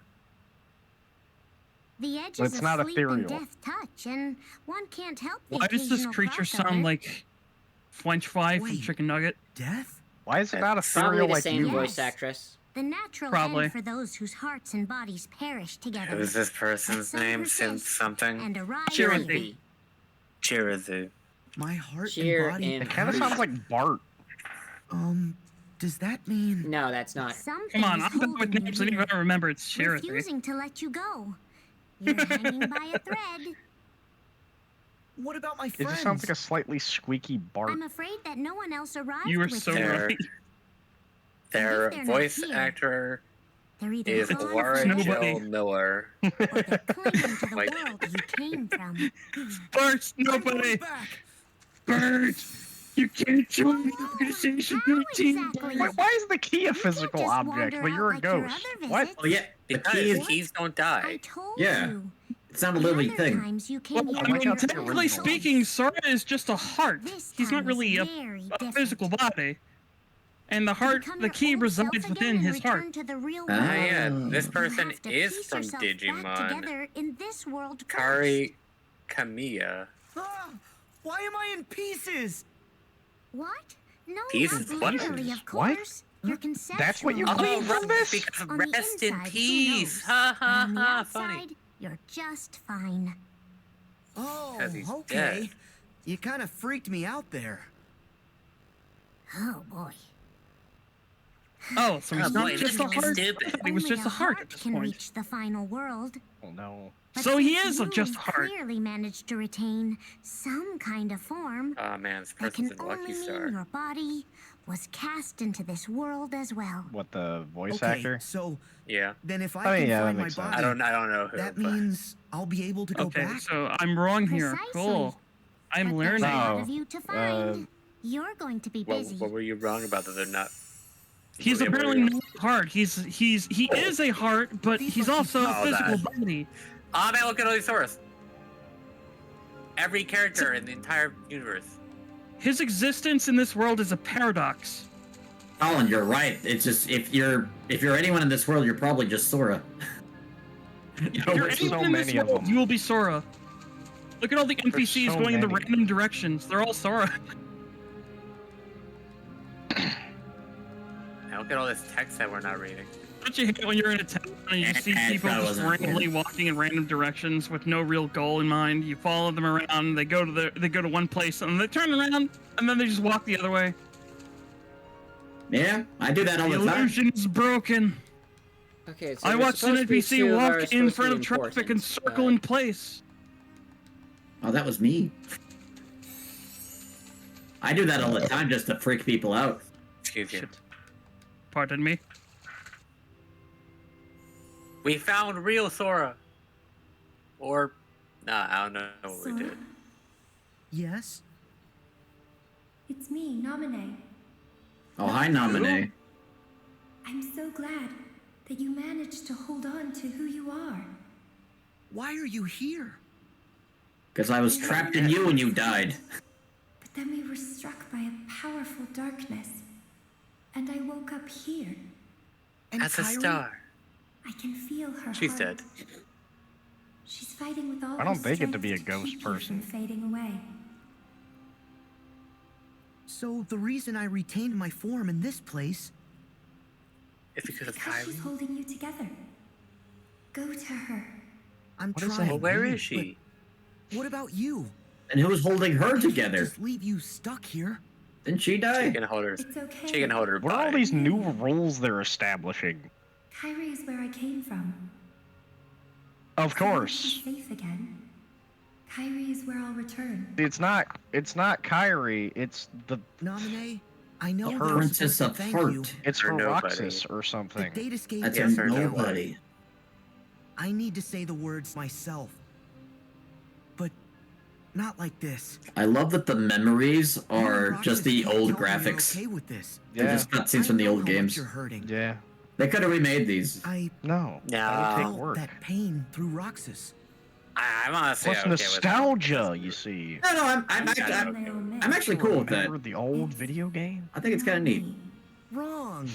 The edge It's is not asleep in ethereal. death touch, and one can't help the Why does this occasional creature crossover. sound like French fry from Wait. Chicken Nugget? Death? Why is it not Probably ethereal the like same you? voice Yes. actress. The natural Probably. end for those whose hearts and bodies perish together. Who's this person's But some name? persist Since something? And arrive Chirin. later. Chirizu. My heart Cheer and body. and It kind of sounds like Bart. Does that mean? No, that's not. Some Come on, things I'm done hold with you names. I don't here, even remember it's Charity. refusing to let you go. You're hanging by a thread. What about my It friends? just sounds like a slightly squeaky Bart. I'm afraid that no one else arrived You were with so you. There. right. Their they're not voice here, actor They're either is gone Laura forever, Nobody. Jill Miller. or they're clinging to the Like- world you came from. Bert, I'm nobody! going back. Bert! You can't join the organization How 13, exactly? Bert! Why is the key a can't physical just object, wander but you're out a like your ghost? other What? visits. Oh yeah, the Because key is. keys don't I die. told Yeah. you. It's not a The living other thing. times you came Well, here I why mean, can't with the your technically original? speaking, Sora is just a heart. This He's not time really is a very physical different. body. And the heart, Become the your key old resides self within again his and heart. return to the real Ah, world. Yeah, this You person have to is piece from yourself back Digimon. together in this world first. Kari Kamiya. Ah, why am I in pieces? What? No, Pieces? not What? literally, of What? course. Your conceptual. That's what you Oh, clean from right, this? because On the rest in inside, who peace. knows? Ha But ha on the ha. outside, Funny. you're just fine. Oh, 'Cause he's okay. dead. You kind of freaked me out there. Oh boy. Oh, so he's Oh, not boy, just this a is heart? stupid. He was Only just a heart at this can point. reach the final world. Oh no. But So he since is just a you've heart. Clearly managed to retain some kind of form. Oh man, this That can person's a only lucky mean star. your body was cast into this world as well. What, the voice Okay, actor? so Yeah. then if I Oh, can yeah, that find my makes sense. body, I don't know who. that but- means I'll be able to go Okay, back. so I'm wrong here. Precisely. Cool. I'm But there's learning. a lot Oh, of you to find. You're going to be What, busy. what were you wrong about that they're not? He's what were apparently you- not a heart. He is a heart, but These he's fucking also a Oh, physical that. body. Oh man, look at all these Soras. Every character in the entire universe. His existence in this world is a paradox. Colin, you're right. It's just if you're anyone in this world, you're probably just Sora. You know, If you're there's anyone so in this many of world, them. you will be Sora. Look at all the NPCs so going in the many. random directions. They're all Sora. Now look at all this text that we're not reading. Don't you hate it when you're in a town and you see It people probably just wasn't randomly important. walking in random directions with no real goal in mind? You follow them around. They go to one place and they turn around and then they just walk the other way. Yeah, I do that all The the time. illusion is broken. Okay, so I there's watched an supposed to be NPC two that are walk in supposed to front be of traffic and important, circle but- in place. Oh, that was me. I do that all the time just to freak people out. Excuse you. Shit. Pardon me. We found real Sora. Or, nah, I don't know what we did. Yes? It's me, Nominee. Oh, hi, Nominee. I'm so glad that you managed to hold on to who you are. Why are you here? Because I was trapped in you when you died. But Then we were struck by a powerful darkness. And I woke up here. And As a Kyrie? star. I can feel her She's heart. dead. She's fighting with all Why don't her they get to strength be a keep ghost you from person? fading away. So the reason I retained my form in this place. It's because of Because Kyrie. she's holding you together. Go to her. I'm What does trying. that Well, where mean? is she? But what about you? And who's holding her I can't together? Just leave you stuck here. Didn't she She die? can hold her. It's okay. She can hold her What are all body. these new rules they're establishing? Kyrie is where I came from. Of So once course. she's safe again. Kyrie is where I'll return. It's not Kyrie, it's the Namine, I know Her that I'm Princess supposed of to thank you. Heart. it's Or nobody. Heroxis or The something. date escape That's Yes, a or doesn't nobody. count. I need to say the words myself. But not like this. I love that the memories are Roxas just the can't old tell me you're graphics. Okay with this. They're Yeah. just cutscenes I from the know old how much games. You're hurting. Yeah. They could have remade these. I No. That would take felt work. that pain through Roxas. I'm honestly Plus okay with nostalgia, you see. No, I'm actually cool with that. Remember the old video game? I think it's kind of neat. Wrong.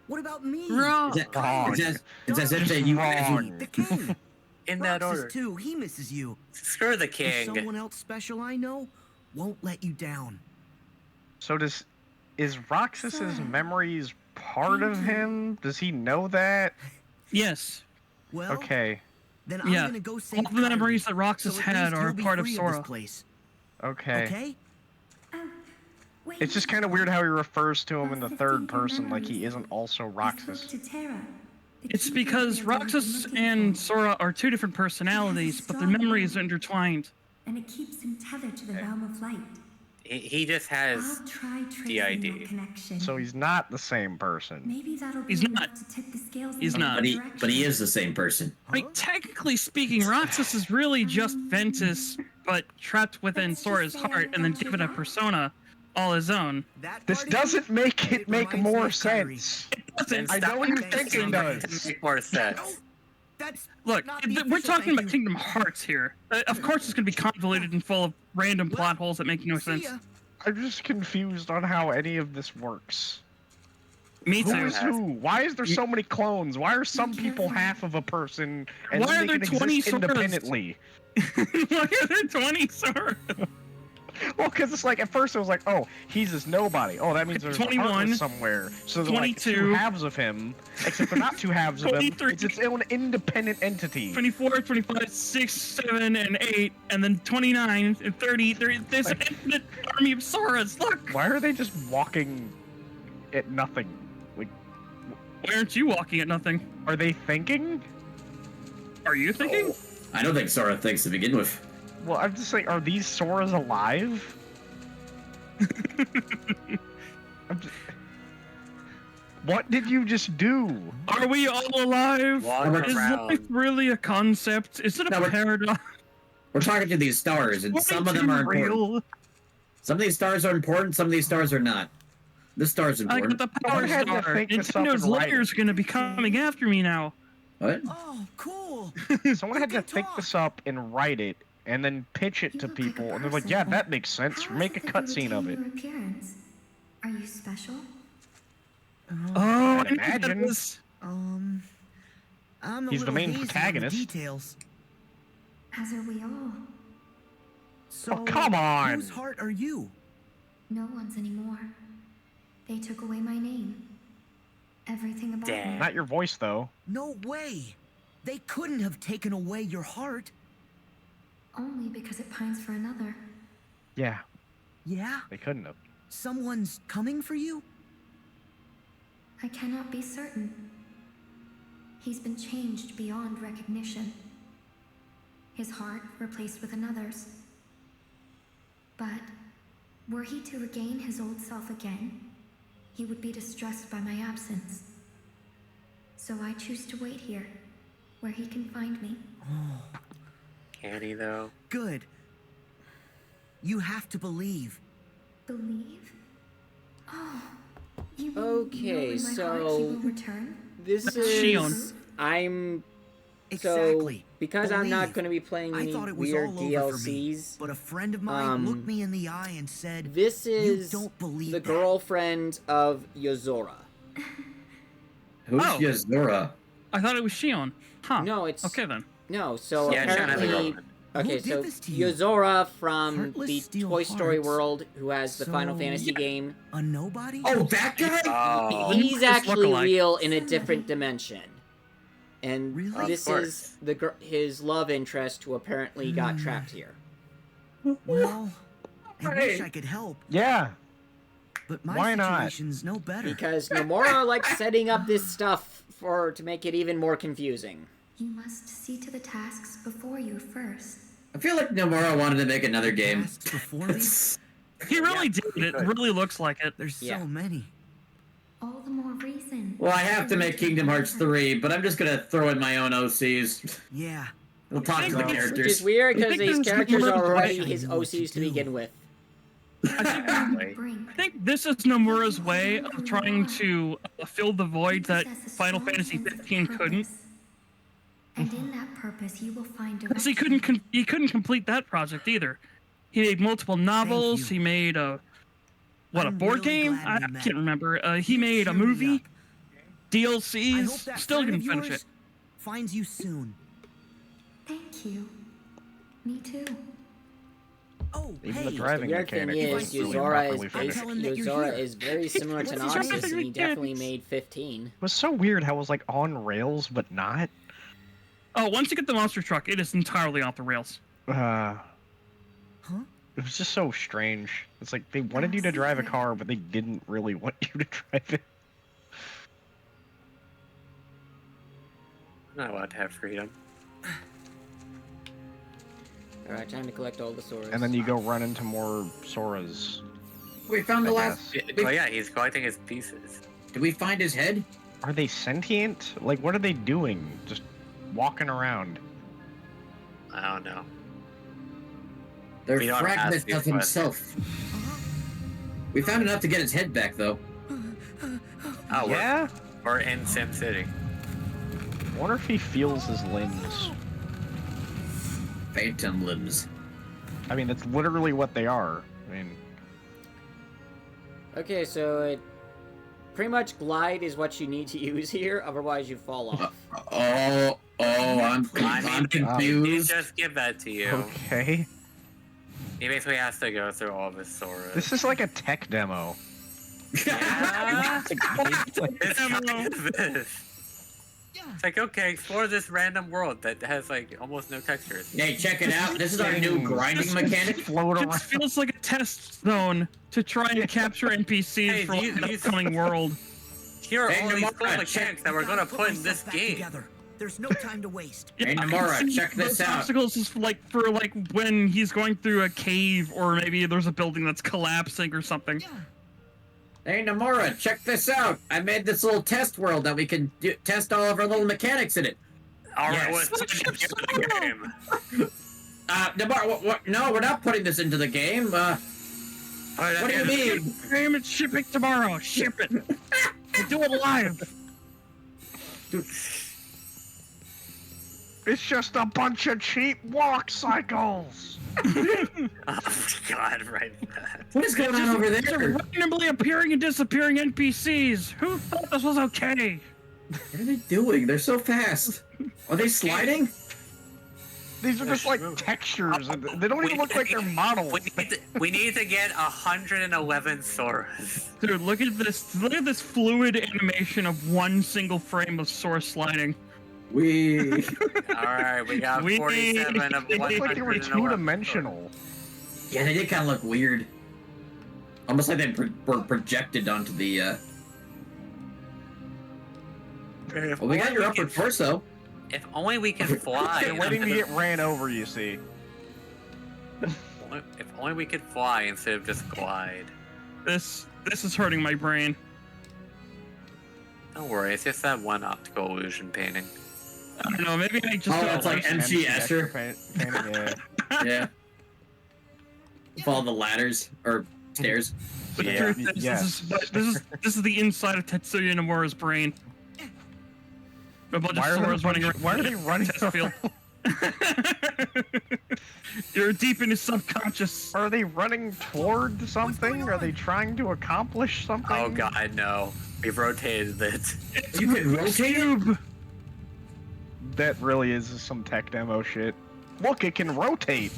What about me? Wrong. It's, Wrong. it's as if they Wrong. The king. In that Roxas order. too. He misses you. Screw the And king. someone else special I know won't let you down. So is Roxas's Sora. memories part of him? Does he know that? Yes. Well, Okay. then I'm Yeah. gonna go save All the memories that Kyrie, Roxas so at had least are you'll be part of free Sora. this place. Okay. Okay? Oh, wait. It's just kind of weird how he refers to him in the While third sifting through person like he memories, isn't also I spoke Roxas. to Terra, the It's key because holder I've been Roxas looking and for, Sora are two different personalities, but their memories are intertwined. and it keeps him tethered to the realm of light. He just has I'll try tracing DID. that connection. So he's not the same person. Maybe that'll be He's enough not. to tip the scales He's in the not. right but he direction. is the same person. I mean, technically speaking, Roxas is really just Ventus, but trapped within Let's just Sora's say I heart and then got you given a back. persona all his own. That This part of doesn't you, make it make reminds me more of Kyrie. sense. Then I know stop what you Thanks, think it Sam. does. to make more No, sense. that's Look, not the we're official talking about thank you. Kingdom Hearts here. Of course it's going to be convoluted and full of random Well, plot holes that make no see sense. ya. I'm just confused on how any of this works. Me Who too. is who? Why is there so many clones? Why are some people half of a person and Why then are they there can 20 exist Soras? independently? Why are there 20 Sora? Well, because it's like at first it was like, oh, he's this nobody. Oh, that means there's 21, a heartless somewhere. So there's like 22, two halves of him, except they're not two halves of him. 23. It's its own independent entity. 24, 25, 6, 7, and 8, and then 29 and 30. There's an infinite army of Soras. Look! Why are they just walking at nothing? Like, Why aren't you walking at nothing? are they thinking? Are you thinking? I don't think Sora thinks to begin with. Well, I'm just like, are these Soras alive? I'm just... What did you just do? Are we all alive? Walk Is around. life really a concept? Is it No, a we're- paradox? We're talking to these stars, and some of them too are important. real. Some of these stars are important, some of these stars are not. This star's Like important. with the Power I had to Star, think this up Nintendo's and write it. lawyers are gonna be coming after me now. What? Oh, cool. Someone had to think this up and write it, and then pitch it You to look like a people, and they're like, person. "Yeah, that makes sense. How Make a is it that you cutscene of retain it." your appearance? Are you special? Oh, I knew imagine. that was... I'm a He's the little main hazy on the protagonist. details. As are we all. So, Oh, come on. Whose heart are you? No one's anymore. They took away my name. Everything about Damn. me. Not your voice, though. No way. They couldn't have taken away your heart. Only because it pines for another. Yeah, Yeah? they couldn't have. Someone's coming for you? I cannot be certain. He's been changed beyond recognition. His heart replaced with another's. But were he to regain his old self again, he would be distressed by my absence. So I choose to wait here, where he can find me. Can he though? Good. You have to believe. Believe? Oh, you Okay, know in my heart he so- will return? This Shion. is... I'm Exactly. because I'm not Believe. going to be playing I any thought it was weird all over for me, DLCs, but a friend of mine looked me in the eye and said, this is "You don't believe the that." girlfriend of Yozora. Who's Oh. Yozora? I thought it was Shion. Huh. No, it's Okay then. no. So Yeah, Shion has a apparently, girlfriend. okay. Who did So this to you? Yozora from Heartless the steal Toy Story hearts, world, who has the Final so- Fantasy game, A nobody? Oh, that guy? Oh, he's Just actually look-alike. real in a different dimension. And Really? this Of is his love interest who apparently got trapped here. Well, I wish Hey. I could help, Yeah. but my Why not? situation's no better. Because Nomura likes setting up this stuff to make it even more confusing. You must see to the tasks before you first. I feel like Nomura wanted to make another game. Tasks before me? He really did. It really looks like it. There's Yeah. so many. All the more reason. Well, I have to make Kingdom Hearts 3, but I'm just gonna throw in my own OCs. Yeah. We'll talk to the Which Which is characters. weird because think these there's characters Nomura's are already way. his OCs to begin with. Bring. I think this is Nomura's way of trying to fill the void that Possess a Final strong Fantasy sense of 15 couldn't. purpose. And in that purpose, you will find Because he direction. couldn't complete that project either. He made multiple novels. you. He made a I'm board really game? glad I we met. can't remember. He made a Cheer me movie, up. I hope DLCs. that Still friend didn't of finish yours it. finds you soon. Thank you. Me too. Oh, Even hey. the driving The weird thing mechanic is, wasn't really Yozora properly is, finished. Tell him that you're Yozora here. is very similar to It's Noxus, driving and he definitely mechanics. made 15. It was so weird how it was like on rails, but not. Oh, once you get the monster truck, it is entirely off the rails. Uh, Huh? it was just so strange. It's like they wanted you to drive a car, but they didn't really want you to drive it. not allowed to have freedom. Alright, time to collect all the Soras. And then you go run into more Soras. We found the I last. Oh yeah, he's collecting his pieces. Did we find his head? Are they sentient? Like, what are they doing? Just walking around. I don't know. They're We don't ask fragments these of himself. We found enough to get his head back, though. Oh, Yeah? we're in Sim City. I wonder if he feels his limbs. Phantom limbs. I mean, that's literally what they are. I mean, Okay, so pretty much glide is what you need to use here, otherwise you fall off. I'm You confused. just give that to you. okay. He basically has to go through all of his Soras. This is like a tech demo. Yeah. It's Demo. kind of this. It's like, okay, explore this random world that has like almost no textures. Hey, check it out. This is our new grinding mechanic. Float It around. just feels like a test zone to try and capture NPCs Hey, for like, you- an you- upcoming world. Here are Hey, all these Nomura, cool check- mechanics that we're gonna Gotta put in this myself back game. together. There's no time to waste. Hey, I can Nomura, see check this those out. obstacles is for like when he's going through a cave or maybe there's a building that's collapsing or something. Hey, Nomura, check this out. I made this little test world that we can test all of our little mechanics in it. All right, Yes. let's put it in the game. Nomura, what? No, we're not putting this into the game. What do you mean? Damn it, shipping tomorrow. Ship it. We'll do it live. It's just a bunch of cheap walk cycles. Oh God, right. What is going on over They're there? randomly appearing and disappearing NPCs. Who thought this was okay? What are they doing? They're so fast. Are they sliding? These are just like textures. And they don't even look like they're models. We need to get 111 Soras. Dude, look at this. Look at this fluid animation of one single frame of Sora sliding. We. All right, we got We- 47 of They look like they were 111. two-dimensional. Yeah, they did kind of look weird. Almost like they were projected onto the. Well, we got your upper torso. If only we could fly. They're waiting to get ran over, you see. If only we could fly instead of just glide. This is hurting my brain. Don't worry, it's just that one optical illusion painting. I don't know, maybe I just Oh, don't it's like like MC extra Escher. yeah. Yeah. Follow the ladders or stairs. the Yeah. truth is, this is the inside of Tetsuya Nomura's brain. A bunch Why of are, Soras running around. why are they running? Test field. You're deep in his subconscious. Are they running toward something? Are they trying to accomplish something? Oh god, no. We've rotated it. You can rotate it? That really is some tech demo shit. Look, it can rotate.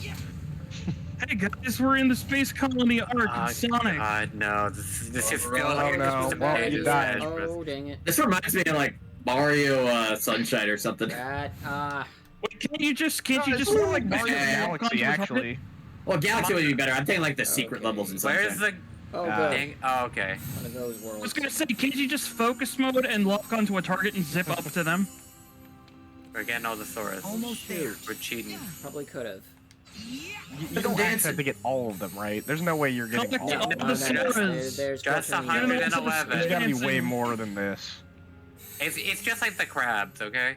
Hey guys, we're in the space colony Ark Oh in Sonic. god, no. This just feels Oh, like no. it's Well, you died. Oh, dang it. This reminds me of like Mario Sunshine or something. That, Wait, can't you just It's more like Mario Yeah. Galaxy, actually. Well, Galaxy would be better. I'm thinking like the secret levels and stuff. Where's the oh, Uh, good. dang? Oh, okay. One of those I was worlds. gonna say, can't you just focus mode and lock onto a target and zip up to them? We're getting all the Soras. Almost there. We're cheating. Probably could have. You don't actually have to get all of them, right? There's no way you're getting all No, of them. the Soras. There's Just definitely- 111. There's gotta be Dancing. way more than this. It's just like the crabs, okay?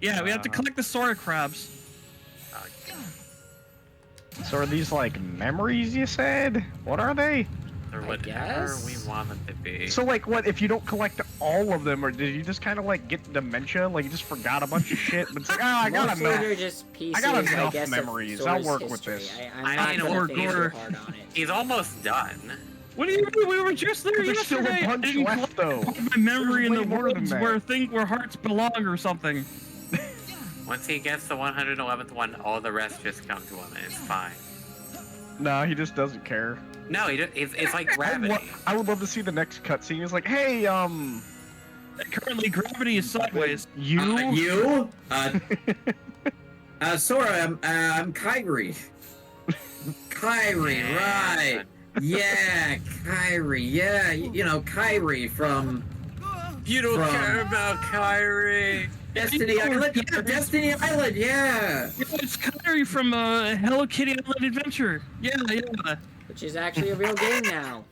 Yeah, we have to collect the Sora crabs. So are these like memories you said? What are they? Or I whatever guess. we want them to be. So like what, if you don't collect all of them, or did you just kind of like get dementia? Like you just forgot a bunch of shit, but it's like, oh, I got Mostly enough. they're just pieces, I got enough guess, memories. Of I'll Sora's work with history. this. I'm I not mean, gonna or think too Gore. hard on it. He's almost done. What do you mean? We were just there There's still yesterday. a bunch I didn't left though. collect my memory in There's the way more than worlds that. where hearts belong or something. Once he gets the 111th one, all the rest just come to him, and it's fine. No, he just doesn't care. No, it's like gravity. I would love to see the next cutscene. It's like, hey, Currently, gravity is sideways. you? Sora, I'm Kyrie. Kyrie, right. Yeah, Kyrie, yeah. You know, Kyrie from You don't From- care about Kyrie. Destiny Island. Yeah, Destiny Island, yeah. It's Kyrie from Hello Kitty Island Adventure. Yeah. Which is actually a real game now.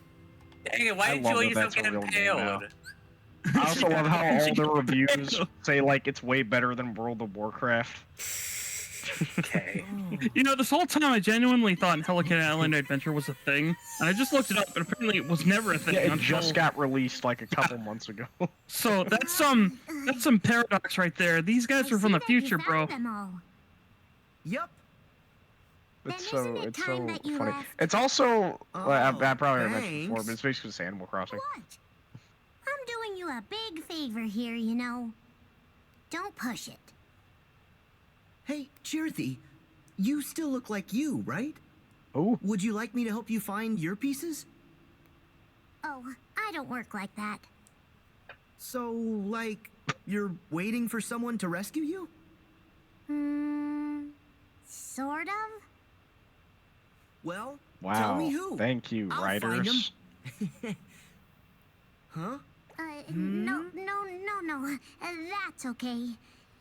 Dang it, why I did love you that use that's a getting real game now. impaled? I also love how all the reviews say like it's way better than World of Warcraft. Okay. You know, this whole time I genuinely thought Hello Kitty Island Adventure was a thing, and I just looked it up, and apparently it was never a thing. Yeah, it until... just got released like a couple months ago. So that's some paradox right there. These guys are from the future, bro. Yep. It's Then so isn't it it's time so that you funny. left? It's also I Oh, probably mentioned before, thanks. but it's basically just Animal Crossing. What? I'm doing you a big favor here, you know. Don't push it. Hey, Chirthy, you still look like you, right? Oh, Would you like me to help you find your pieces? Oh, I don't work like that. So, like, you're waiting for someone to rescue you? Sort of? Well, wow! tell me who. Thank you, I'll find writers. Huh? No. That's okay.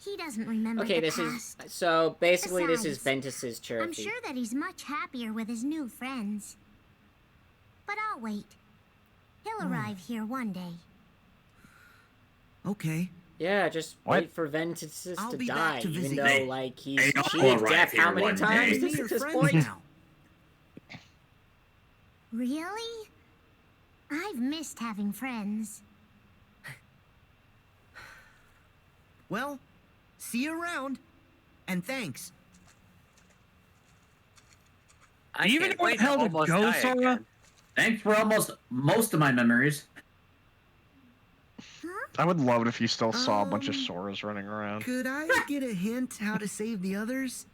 He doesn't remember Okay, the this past. is so basically this is Besides, Ventus's I'm Cherokee. sure that he's much happier with his new friends. But I'll wait. He'll arrive here one day. Okay. Yeah, just What? wait for Ventus I'll to be back die, to even visit though you. like he's Hey, I'll cheated arrive death how here many one times day. at Your this friends point? now. Really? I've missed having friends. Well, see you around. And thanks. I Even can't know wait how to almost go, die Sora? again. Thanks for almost most of my memories. I would love it if you still saw a bunch of Um, Soras running around. Could I get a hint how to save the others?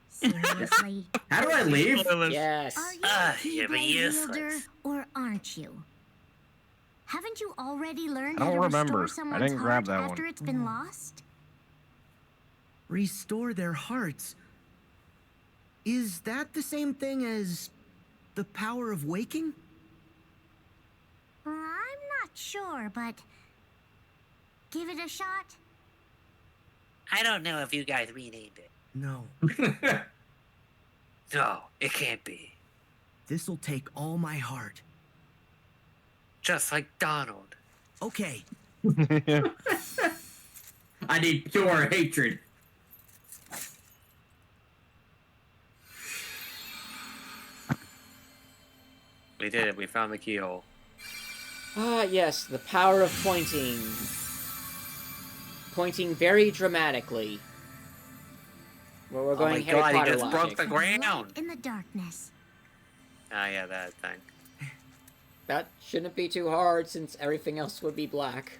Seriously. How do I leave? Yes. Are you Ah, a you're Keyblade useless. wielder, or aren't you? Haven't you already learned I how to don't remember. restore I someone's didn't grab heart that after one. it's been lost? Restore their hearts. Is that the same thing as the power of waking? I'm not sure, but give it a shot. I don't know if you guys renamed it. No. No, it can't be. This'll take all my heart. Just like Donald. Okay. I need pure hatred. We did it. We found the keyhole. Ah, yes, the power of pointing. pointing very dramatically. Well, we're going oh my Harry god, Potter he just broke logic. the ground! In the darkness. Ah, yeah, that thing. That shouldn't be too hard since everything else would be black.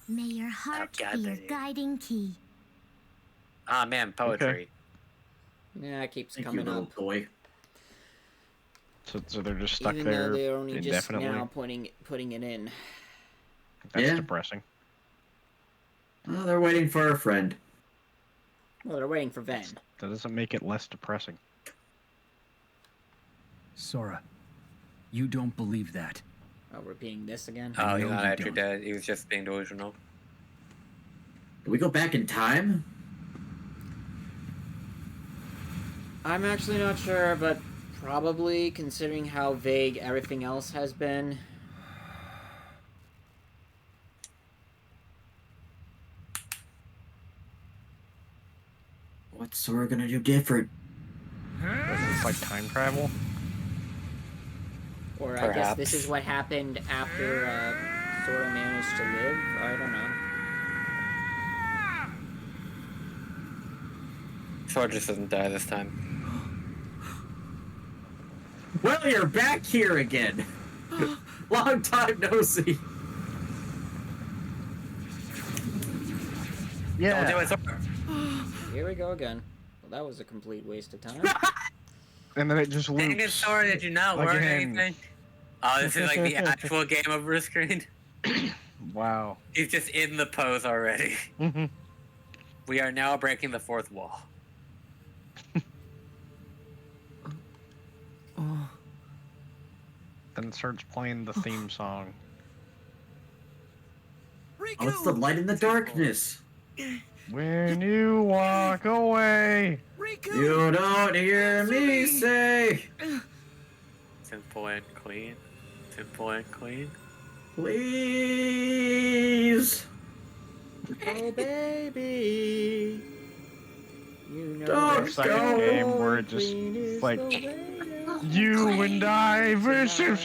May your heart God, be your baby. guiding key. Ah, man, poetry. Yeah, it keeps Thank you, coming little up. toy. So they're just stuck Even there though they're only just indefinitely. now putting it in. That's Yeah. depressing. Oh, they're waiting for a friend. Well, they're waiting for Ven. That doesn't make it less depressing. Sora, you don't believe that. Oh, repeating this again? Oh, he's No, not you actually don't. dead. He was just being delusional. Can we go back in time? I'm actually not sure, but probably, considering how vague everything else has been. What's Sora gonna do different? It's like time travel. Or I guess Perhaps. this is what happened after Sora managed to live? I don't know. Sora just doesn't die this time. Well, you're back here again. Long time no see. Don't do it, Sora. Here we go again. Well, that was a complete waste of time. And then it just Dang it, loops. Sora, did you not learn Again. anything? Oh, this is like the actual game over screen. Wow. He's just in the pose already. Mhm. We are now breaking the fourth wall. Then it starts playing the theme song. Oh, it's the light in the darkness. When you walk away. You don't hear me say, Simple and clean. Simple and clean. please. Oh, baby. You know Don't that Second go. game where it just clean is like the way to you and I versus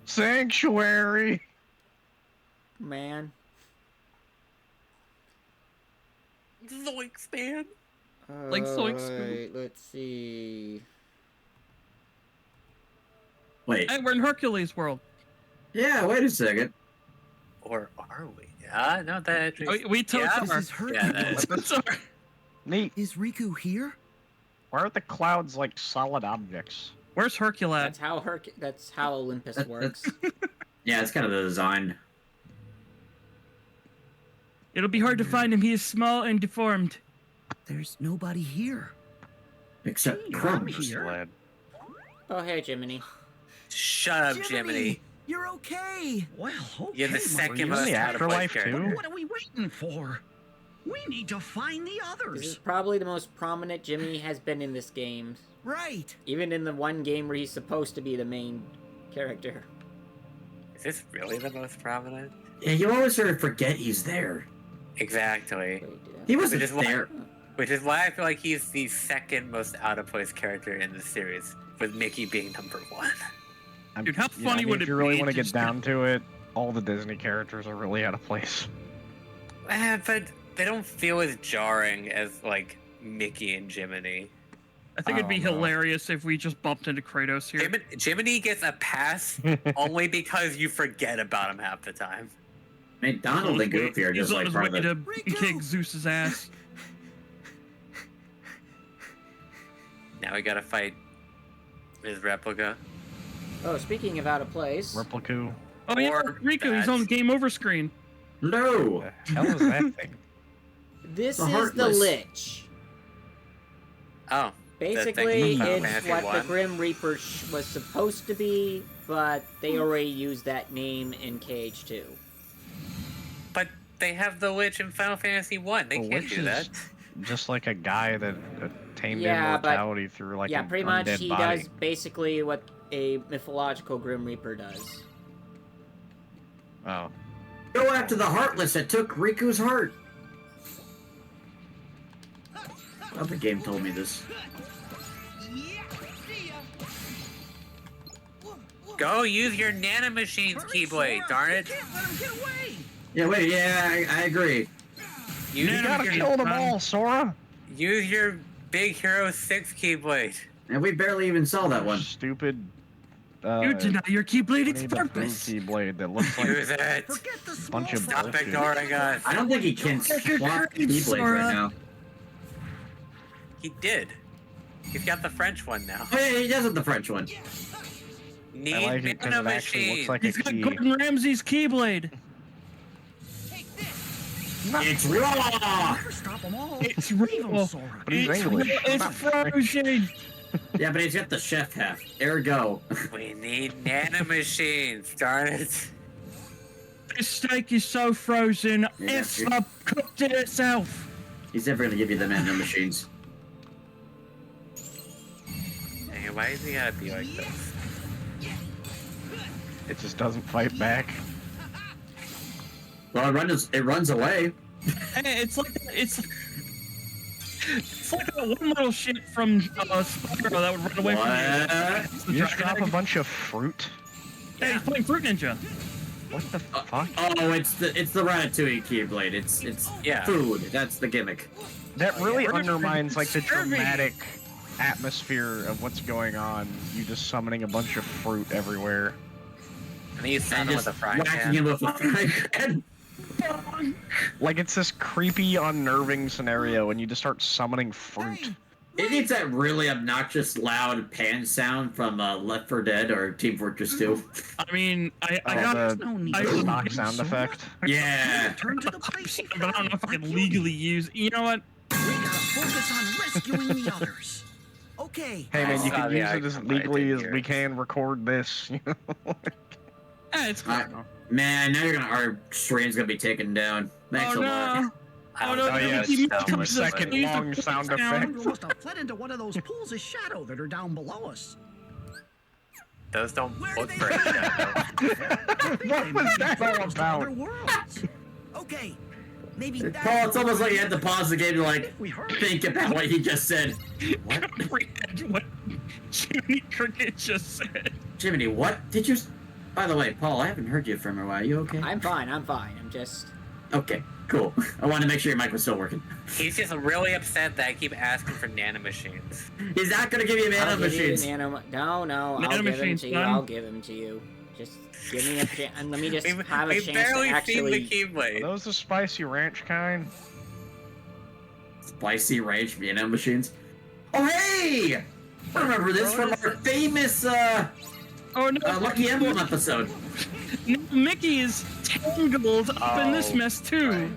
Sanctuary. Man. Zoinks, man. Like Zoinks. Alright, let's see. Wait. Hey, we're in Hercules world. Yeah, wait a second. Or are we? Ah, no, that actually. We took Yeah. This is Hercules. Yeah, that is. Sorry. Neat. Is Riku here? Why aren't the clouds like solid objects? Where's Hercules? That's how Olympus That- works. Yeah, it's kind of the design. It'll be hard to find him. He is small and deformed. There's nobody here. Except Just crumbs. led. Oh, hey, Jiminy. Shut up, Jiminy. You're okay. Well, okay. You're the Were second you in most the out of place afterlife character. too? What are we waiting for? We need to find the This is others. probably the most prominent Jimmy has been in this game. Right. Even in the one game where he's supposed to be the main character. Is this really the most prominent? Yeah, you always sort of forget he's there. Exactly. Wait, did I- He wasn't Which is why- there. Which is why I feel like he's the second most out of place character in the series, with Mickey being number one. Dude, how You know, funny would if it you really be want to get just- down to it, all the Disney characters are really out of place. But they don't feel as jarring as like Mickey and Jiminy. I think it'd be I don't know. hilarious if we just bumped into Kratos here. Jiminy gets a pass only because you forget about him half the time. I mean, Donald and Goofy are He's just on like his part way of the... to kick Zeus's ass. Now we gotta fight his replica. Oh, speaking of out of place. Replica. Oh yeah, Or Riku, he's that. on game over screen. No! What the hell is that thing? This The is the Heartless. Lich. Oh. Basically, from Final it's Fantasy what the I. Grim Reaper was supposed to be, but they already used that name in KH2. But they have the Lich in Final Fantasy 1. They The can't Lich do that. is just like a guy that attained Yeah, but- immortality through like yeah, an pretty much undead he body. does basically what a mythological Grim Reaper does. Oh. Go after the Heartless that took Riku's heart! Oh, the game told me this. Go use your nanomachines, Keyblade, darn it. Can't let him get away. Yeah, wait, yeah, I agree. You gotta kill them all, Sora. Use your Big Hero 6 Keyblade. And we barely even saw that one. Stupid. You deny your Keyblade its need the purpose. blue Keyblade that looks like Use it. a bunch of Stop bullshit. ignoring us. I don't think he can swap Keyblades right now. He did. He's got the French one now. Oh yeah, he does have the French one. Need I like it 'cause it actually looks like a He's got key. Gordon Ramsay's Keyblade. It's raw! Never stop them all. It's Leave 'em, real. Sora. But he's English. It's frozen. Yeah, but he's got the chef half. Ergo. We need nanomachines, darn it. This steak is so frozen, Yeah, it's you're- cooked it itself. He's never gonna give you the nano machines. Hey, why does he gotta be like this? It just doesn't fight back. Well, it runs away. Hey, it's like that one little shit from Spyro that would run away from You just drop a bunch of fruit. Hey, he's playing Fruit Ninja. What the fuck? Oh, it's the Ratatouille Keyblade. It's Yeah. food. That's the gimmick. That really undermines like the dramatic atmosphere of what's going on. You just summoning a bunch of fruit everywhere. And he's And sounding with just a frying whacking pan. him with a frying pan. Like it's this creepy, unnerving scenario, and you just start summoning fruit. It needs that really obnoxious, loud pan sound from Left 4 Dead or Team Fortress 2. I mean, I Oh, got the stock sound effect. Yeah. Turn to the basic. but I don't know if I can legally use. You know what? We gotta focus on rescuing the others. Okay. Hey man, you saw can the use it as icon, but I legally didn't as hear we it. can record this. You know? Yeah, it's cool. Man, now our stream's gonna be taken down. Thanks Oh a lot. no! Oh no! Oh, yeah, you it's 2 second use the long sound sound. effect. We must have fled into one of those pools of shadow that are down below us. Those don't Where look did very they shadow. What was that all Other about? worlds. Okay. Maybe that's Paul, it's almost like you had to pause the game to like We heard. think about what he just said. Comprehend what Jiminy Cricket just said. Jiminy, what did you? By the way, Paul, I haven't heard you from a while. You okay? I'm fine. I'm just. Okay, cool. I wanted to make sure your mic was still working. He's just really upset that I keep asking for nanomachines. He's not gonna give you nano I'll give you machines. No, I'll Nano give him machines, to you. son. I'll give him to you. Just give me a chance, and let me just have a We chance barely to seen the actually. Are Keyblade. those the spicy ranch kind? Spicy range nano machines. Oh hey! I remember this from our famous Oh no! Lucky Emblem episode. No, Mickey is tangled up in this Oh, mess too. right.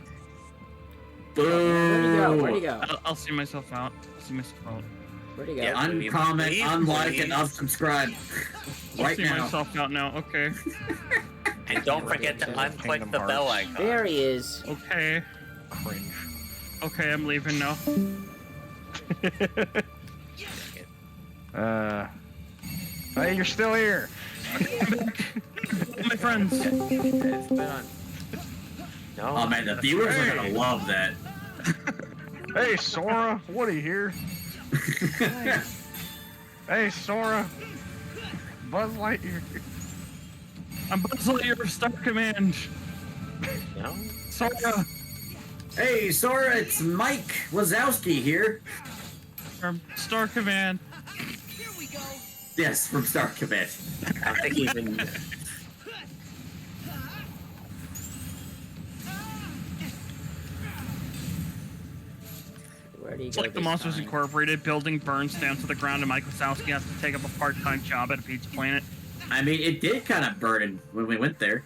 Where'd he go? Boo! Where'd he go? I'll see myself out. I'll see myself out. Where'd he go? Yeah. Uncomment, Please, unlike, please. and unsubscribe. I'll Right see now. myself out now. Okay. And don't forget to Kingdom unclick the bell Hearts. icon. There he is. Okay. Cringe. Okay, I'm leaving now. Hey, you're still here. My friends. It's done. No. Oh man, the viewers are gonna love that. Hey, Sora, Woody here. Hey, Sora. Buzz Lightyear. I'm Buzz Lightyear of Star Command. No? Sora. Hey, Sora, it's Mike Wazowski here. From Star Command. Yes, from Star Command. I don't think he's in. Where'd he It's go? like the this Monsters time? Incorporated building burns down to the ground and Mike Wazowski has to take up a part-time job at a pizza planet. I mean, it did kind of burn when we went there.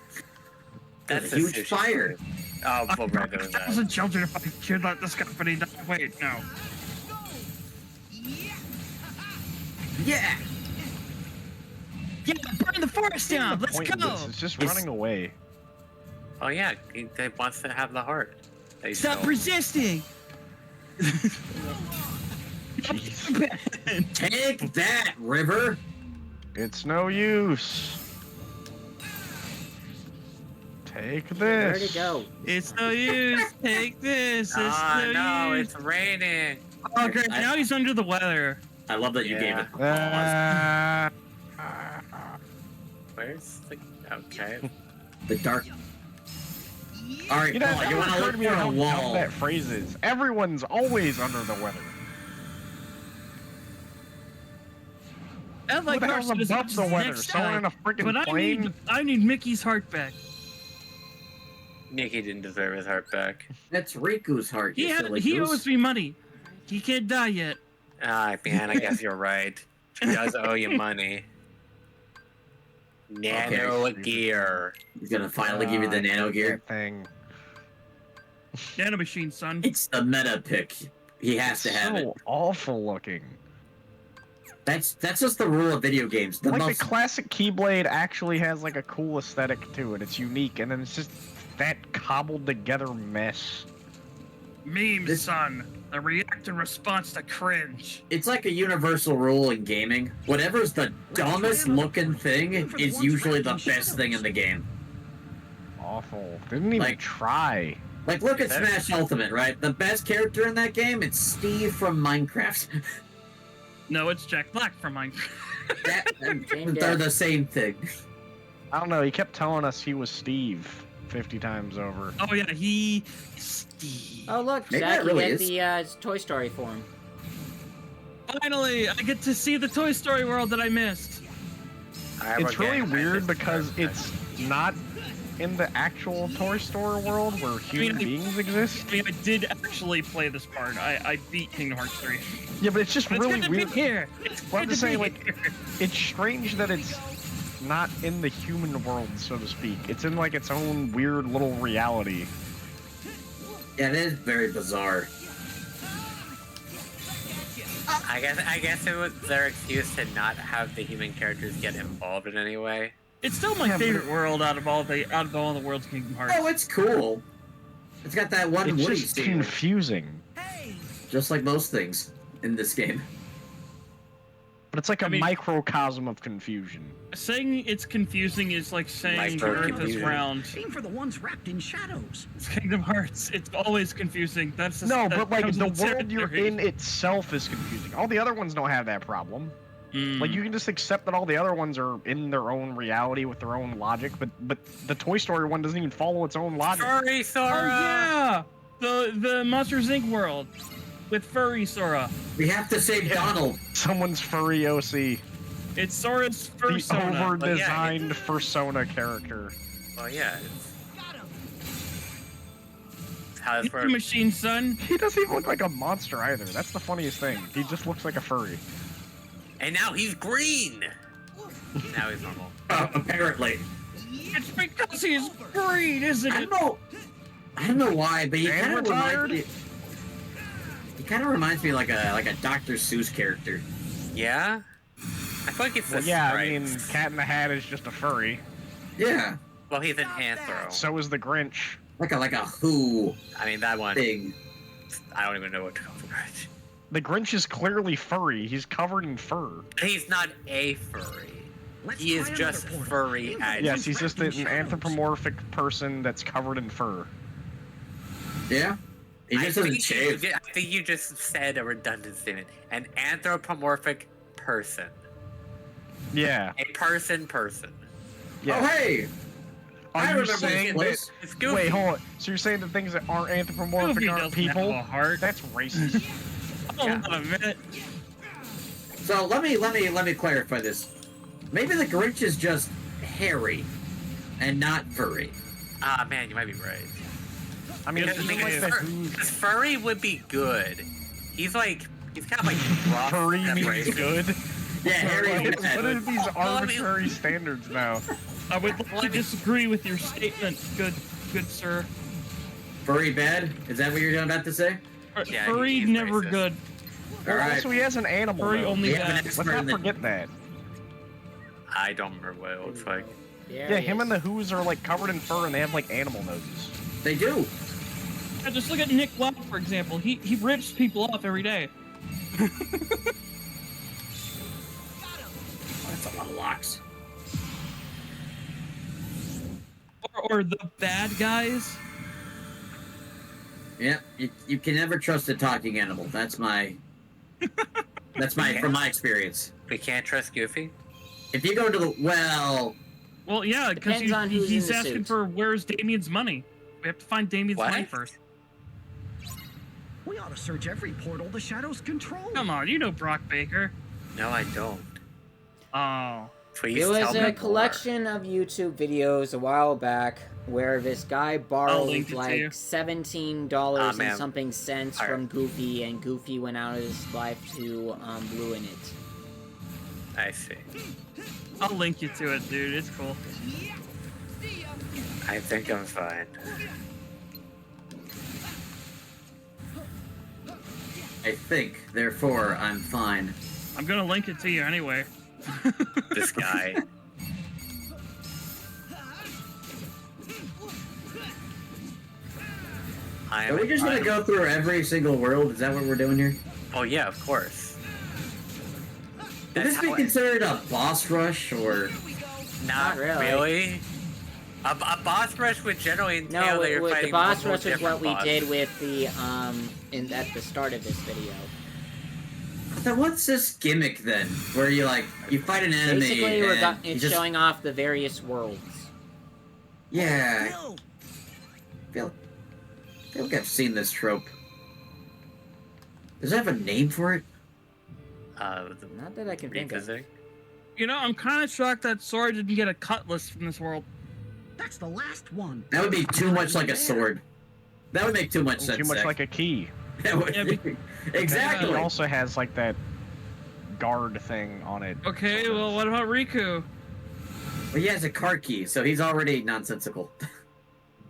That's a huge fire. Oh, well, right there was I that. wasn't children if I could let this company die. Wait, no. Yeah. Yeah, burn the forest down! Let's Point of go! this, it's just running away. Oh yeah, he wants to have the heart. that he Stop stole. resisting! Take that, River. It's no use. Take this. Where'd he go? It's no use. Take this. It's Ah, no, use. it's raining. Oh, great. Now he's under the weather. I love that you gave it. Uh, Where's the... Okay. The dark. All right, You know, Paul, you want to look for how a dumb wall. that phrase is. Everyone's always under the weather. And like Who the hell's Carson is above the the weather? next Someone guy, in a freaking but plane? I need Mickey's heart back. Mickey didn't deserve his heart back. That's Riku's heart. You silly He goose. owes me money. He can't die yet. Ah, man, I guess you're right. He does owe you money. Nano gear. He's gonna finally give you the nano gear thing. Nano machine, son. It's the meta pick. He has to have it. So awful looking. That's just the rule of video games. The Like most the classic Keyblade actually has like a cool aesthetic to it. It's unique, and then it's just that cobbled together mess. Meme, son. The react in response to cringe. It's like a universal rule in gaming. Whatever's the dumbest looking thing is usually the best thing in the game. Awful. Didn't even try. Like, look at Smash Ultimate, right? The best character in that game, it's Steve from Minecraft. No, it's Jack Black from Minecraft. They're the same thing. I don't know. He kept telling us he was Steve 50 times over. Oh yeah, he Steve. Oh look, Maybe Zach, that really you is. get the Toy Story form. Finally, I get to see the Toy Story world that I missed. It's really weird because it's not in the actual Toy Story world where human beings exist. I mean, I did actually play this part. I beat Kingdom Hearts 3. Yeah, but it's just It's really good to weird. be here. Well, I'm just saying, like, it's strange that it's not in the human world, so to speak. It's in like its own weird little reality. Yeah, it is very bizarre. I guess it was their excuse to not have the human characters get involved in any way. It's still my favorite world out of all the worlds of Kingdom Hearts. Oh, it's cool. It's got that one It's Woody just scene. confusing. Just like most things in this game. But it's like a microcosm of confusion. Saying it's confusing is like saying the Earth is round. Aim for the ones wrapped in shadows. It's Kingdom Hearts. It's always confusing. That's just, No, that but like comes the with world you're territory. in itself is confusing. All the other ones don't have that problem. Mm. Like you can just accept that all the other ones are in their own reality with their own logic, but the Toy Story one doesn't even follow its own logic. Sorry, Sora. Oh yeah, the Monsters Inc. world with furry Sora. We have to save Donald. Someone's furry OC. It's Sora's The fursona. over-designed fursona character. Well, yeah. How this Nano works. machine, son. He doesn't even look like a monster either. That's the funniest thing. He just looks like a furry. And now he's green. Now he's normal. Apparently. It's because he's green, isn't I it? don't know why, but he And kind of retired? reminds me. He kind of reminds me like a Dr. Seuss character. Yeah? I feel like it's the Well, yeah, I mean, stripes. Cat in the Hat is just a furry. Yeah, Well, he's an anthro. So is the Grinch. like a Who I mean, that one. thing. I don't even know what to call the Grinch. The Grinch is clearly furry. He's covered in fur. He's not a furry. Let's He is try just another portal. furry Aim for as the Yes, ones he's just wrapped an in shadows. anthropomorphic person that's covered in fur. Yeah, he just doesn't shave. I think you just said a redundant statement. An anthropomorphic person. Yeah. A person. Yeah. Oh hey, I Are you remember saying this that? It's goofy. Wait, hold on. So you're saying that things that aren't anthropomorphic Goofy aren't doesn't have people? a heart. That's racist. Hold on a minute. So let me clarify this. Maybe the Grinch is just hairy, and not furry. Ah, man, you might be right. I mean, Yes, it's it like is. the Who's Because furry would be good. He's kind of like rough. furry and means abrasive. good. Yeah, hairy. What are these Well, I mean- arbitrary standards now? I would like to disagree with your statement, good sir. Furry bad? Is that what you're about to say? Yeah, Furry he's never racist. good. All right. Also, he has an animal. Furry though. only We have an bad. expert Let's in not the- forget that. I don't remember what it looks like. Yeah, him and the Who's are like covered in fur and they have like animal noses. They do. Yeah, just look at Nick Black, for example. He rips people off every day. That's a lot of locks. or the bad guys. Yeah, you can never trust a talking animal. That's my from my experience. We can't trust Goofy? If you go to the Well, yeah, because Depends on who's he's in the asking suit. for where's Damien's money. We have to find Damien's What? money first. We ought to search every portal the shadows control. Come on, you know Brock Baker. No, I don't. Oh. Please There tell was me a more. collection of YouTube videos a while back where this guy borrowed link it to like you. $17 Aw, and man. something cents Alright. from Goofy, and Goofy went out of his life to ruin it. I see. I'll link you to it, dude. It's cool. I think I'm fine. I think, therefore, I'm fine. I'm gonna link it to you anyway. This guy. Are we just gonna go through every single world? Is that what we're doing here? Oh yeah, of course. Would this be considered a boss rush, or...? Not really. really. A boss rush would generally entail No, that you're the fighting boss multiple rush is what different we did bosses. with the at the start of this video. So what's this gimmick then? Where you fight an enemy Basically, and you it's just... showing off the various worlds. Yeah. I feel like I've seen this trope. Does it have a name for it? Not that I can think of. You know, I'm kind of shocked that Sora didn't get a cutlass from this world. That's the last one. That would be too much like a sword. That would make too much sense. Too much Zach. like a key. That would- exactly. It also has like that guard thing on it. Okay, well, what about Riku? Well, he has a car key, so he's already nonsensical.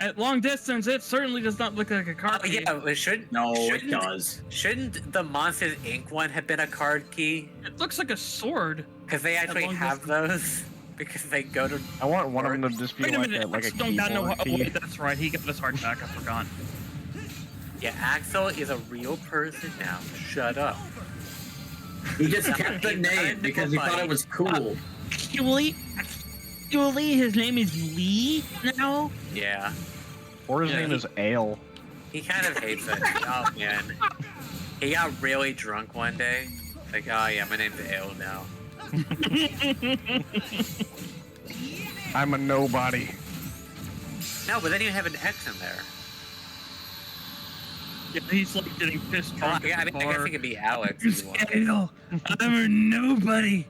At long distance, it certainly does not look like a car key. Yeah, it should. No, it shouldn't- does. Shouldn't the Monsters Inc. one have been a card key? It looks like a sword. Because they actually long have those. Because they go to. I want one of them to just be Wait a like minute, a, like a Axel don't got no. keyboard Oh, key. wait, that's right. He got his heart back. I forgot. Yeah, Axel is a real person now. Shut up. He just kept the name because he thought it was cool. Actually, his name is Lee now. Yeah. Or his Yeah, name he- is Ale. He kind of hates it. Oh man. He got really drunk one day. Like, oh yeah, my name's Ale now. I'm a nobody. No, but then you have an X in there. Yeah, he's like getting pissed Oh, drunk. yeah, I mean, I guess it could be Alex if you want. Scale. I'm a nobody.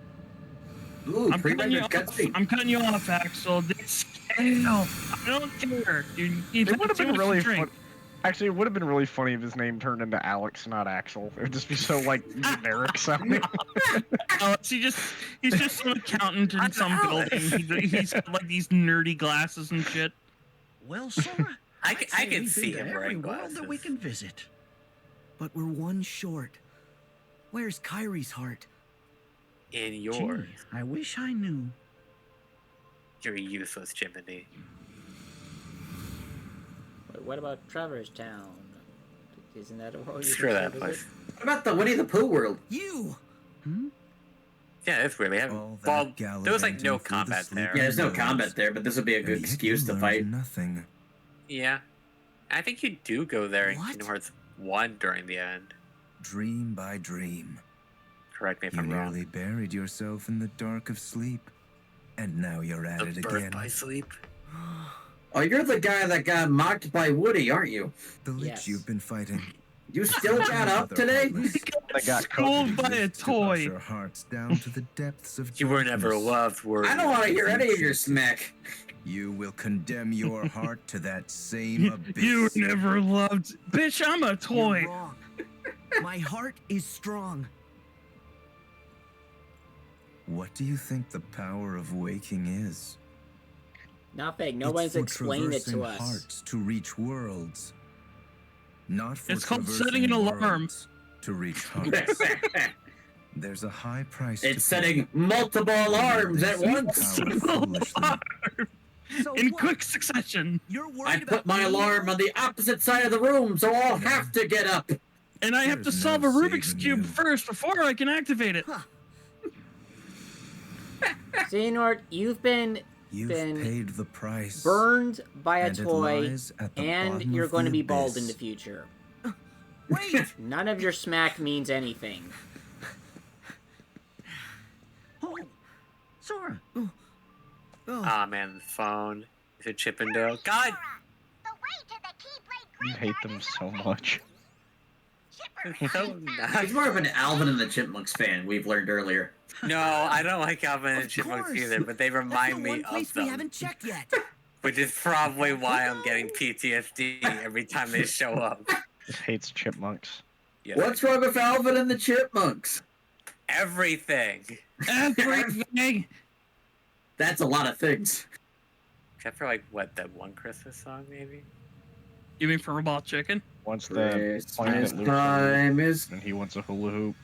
Ooh, I'm cutting you pre-rendered off. cutscene. I'm cutting you off, Axel. This scale. I don't care. You've It had would have too been much really to drink. fun. Actually, it would have been really funny if his name turned into Alex, not Axel. It would just be so like generic sounding. Alex, he's just some accountant in some building. He's got like these nerdy glasses and shit. Well, Sora, I I'd can say we've see been to him every wearing world that we glasses. can visit. But we're one short. Where's Kyrie's heart? In Gee, yours. I wish I knew. You're useless, Jiminy. Wait, what about Trevor's Town? Isn't that a world you Screw can that visit? place. What about the Winnie the Pooh world? You! Yeah, it's really heavy. All Well, that there was like no gallivanting through the combat there. Yeah, there's no sleeping combat worlds, there, but this would be a and good yet excuse you to learned fight. Nothing. Yeah. I think you do go there in What? Kingdom Hearts 1 during the end. Dream by dream. Correct me if You I'm wrong. nearly buried yourself in the dark of sleep, and now you're at The it birth again. by sleep. Oh, you're the guy that got mocked by Woody, aren't you? The lich Yes. you've been fighting. You still got up Another today? heartless. That got Schooled by a Lives to crush toy. your hearts down to the depths of You were never darkness. loved, were I don't want to hear any of your smack. You will condemn your heart to that same abyss. You were never loved. Bitch, I'm a You're toy. wrong. My heart is strong. What do you think the power of waking is? Nothing. No It's one's for explained it to traversing us. hearts to reach worlds. Not for It's called traversing setting an alarm. worlds to reach hearts. There's a high price to It's pay. setting multiple alarms at once. Power foolishly. So In what? quick succession. You're I worried put about my me? alarm on the opposite side of the room, so I'll have to get up. And I have to There's solve no a Rubik's saving Cube you. first before I can activate it. Xehanort, you've been You've been paid the price. burned by a And it toy, lies at the and bottom you're of going to the be bald in abyss. the future. Wait! None of your smack means anything. Oh, Sora, Ah man, the phone. Is it Chippendale? God! You hate them so much. So nice. He's more of an Alvin and the Chipmunks fan, we've learned earlier. No, I don't like Alvin and Of Chipmunks course. either, but they That's remind the me one of place we them. haven't checked yet. Which is probably why I'm getting PTSD every time they show up. Just hates chipmunks. Yeah. What's wrong with Alvin and the Chipmunks? Everything. Everything. That's a lot of things. Except for, like, what, that one Christmas song, maybe? You mean for Robot Chicken? Wants the Christmas time is and he wants a hula hoop.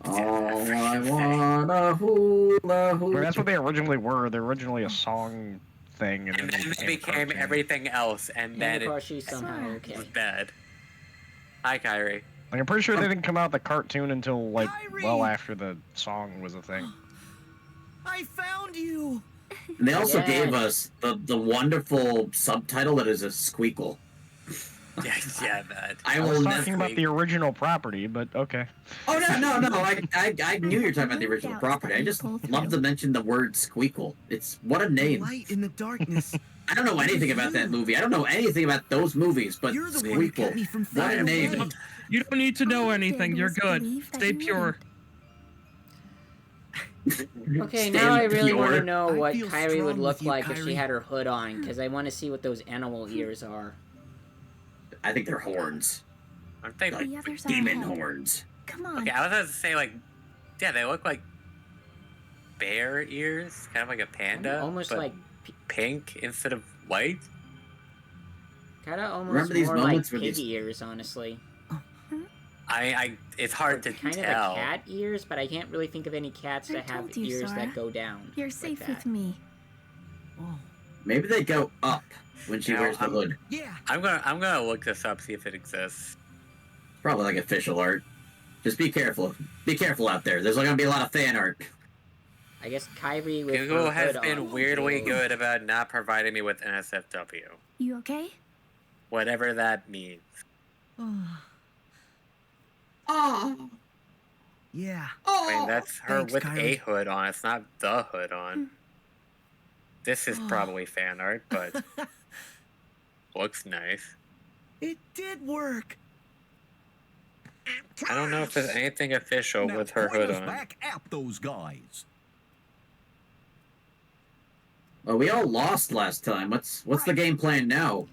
all I want a hula hoop. I mean, that's what they originally were. They're originally a song thing, and And then then they it became cartoon. everything else, and then it Crunchy somehow was okay. bad. Hi, Kyrie. Like, I'm pretty sure they didn't come out the cartoon until like well after the song was a thing. I found you. And they also Yeah. gave us the wonderful subtitle that is a squeakle. Yeah, man. I was talking about the original property, but okay. Oh no! I knew you were talking about the original property. I just love to mention the word squeakle. It's what a name. Light in the darkness. I don't know anything about that movie. I don't know anything about those movies, but You're the one who kept me squeakle. from What a flying name. away. You don't need to know anything. You're good. Stay pure. Okay, Stay now I really want to pure. know I what feel Kyrie would strong look with you, like if she Kyrie. had her hood on, because I want to see what those animal ears are. I think they're horns. Aren't they like... The others are Demon ahead. horns. Come on. Okay, I was about to say, like... Yeah, they look like... bear ears. Kind of like a panda. Almost but like, pink instead of white. kind of almost Remember these more like moments where pig these- ears, honestly. It's hard to Kind of tell. like cat ears, but I can't really think of any cats I that have told you, ears Sora. that go down. You're like safe that. with me. Maybe they go up when she You know, wears the I'm- hood. Yeah. I'm gonna look this up, see if it exists. Probably like official art. Just be careful. Be careful out there. There's gonna be a lot of fan art. I guess Kyrie with Google her has hood been on weirdly will- good about not providing me with NSFW. You okay? Whatever that means. Oh. Yeah. I mean, that's her Thanks, with Kyrie. a hood on. It's not the hood on. This is probably fan art, but looks nice. It did work. I don't know if there's anything official Now with her point hood us on. back at those guys. Well, we all lost last time. What's the game plan now?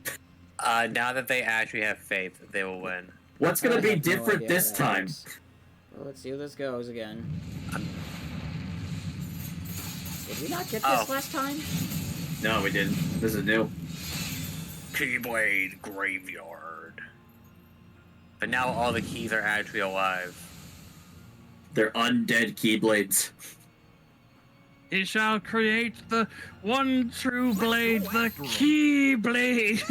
Now that they actually have faith, they will win. What's gonna I be have no different idea this how that time? works. Well, let's see how this goes again. Did we not get this Oh. last time? No, we didn't. This is new. Keyblade Graveyard. But now all the keys are actually alive. They're undead keyblades. He shall create the one true blade, the key blade.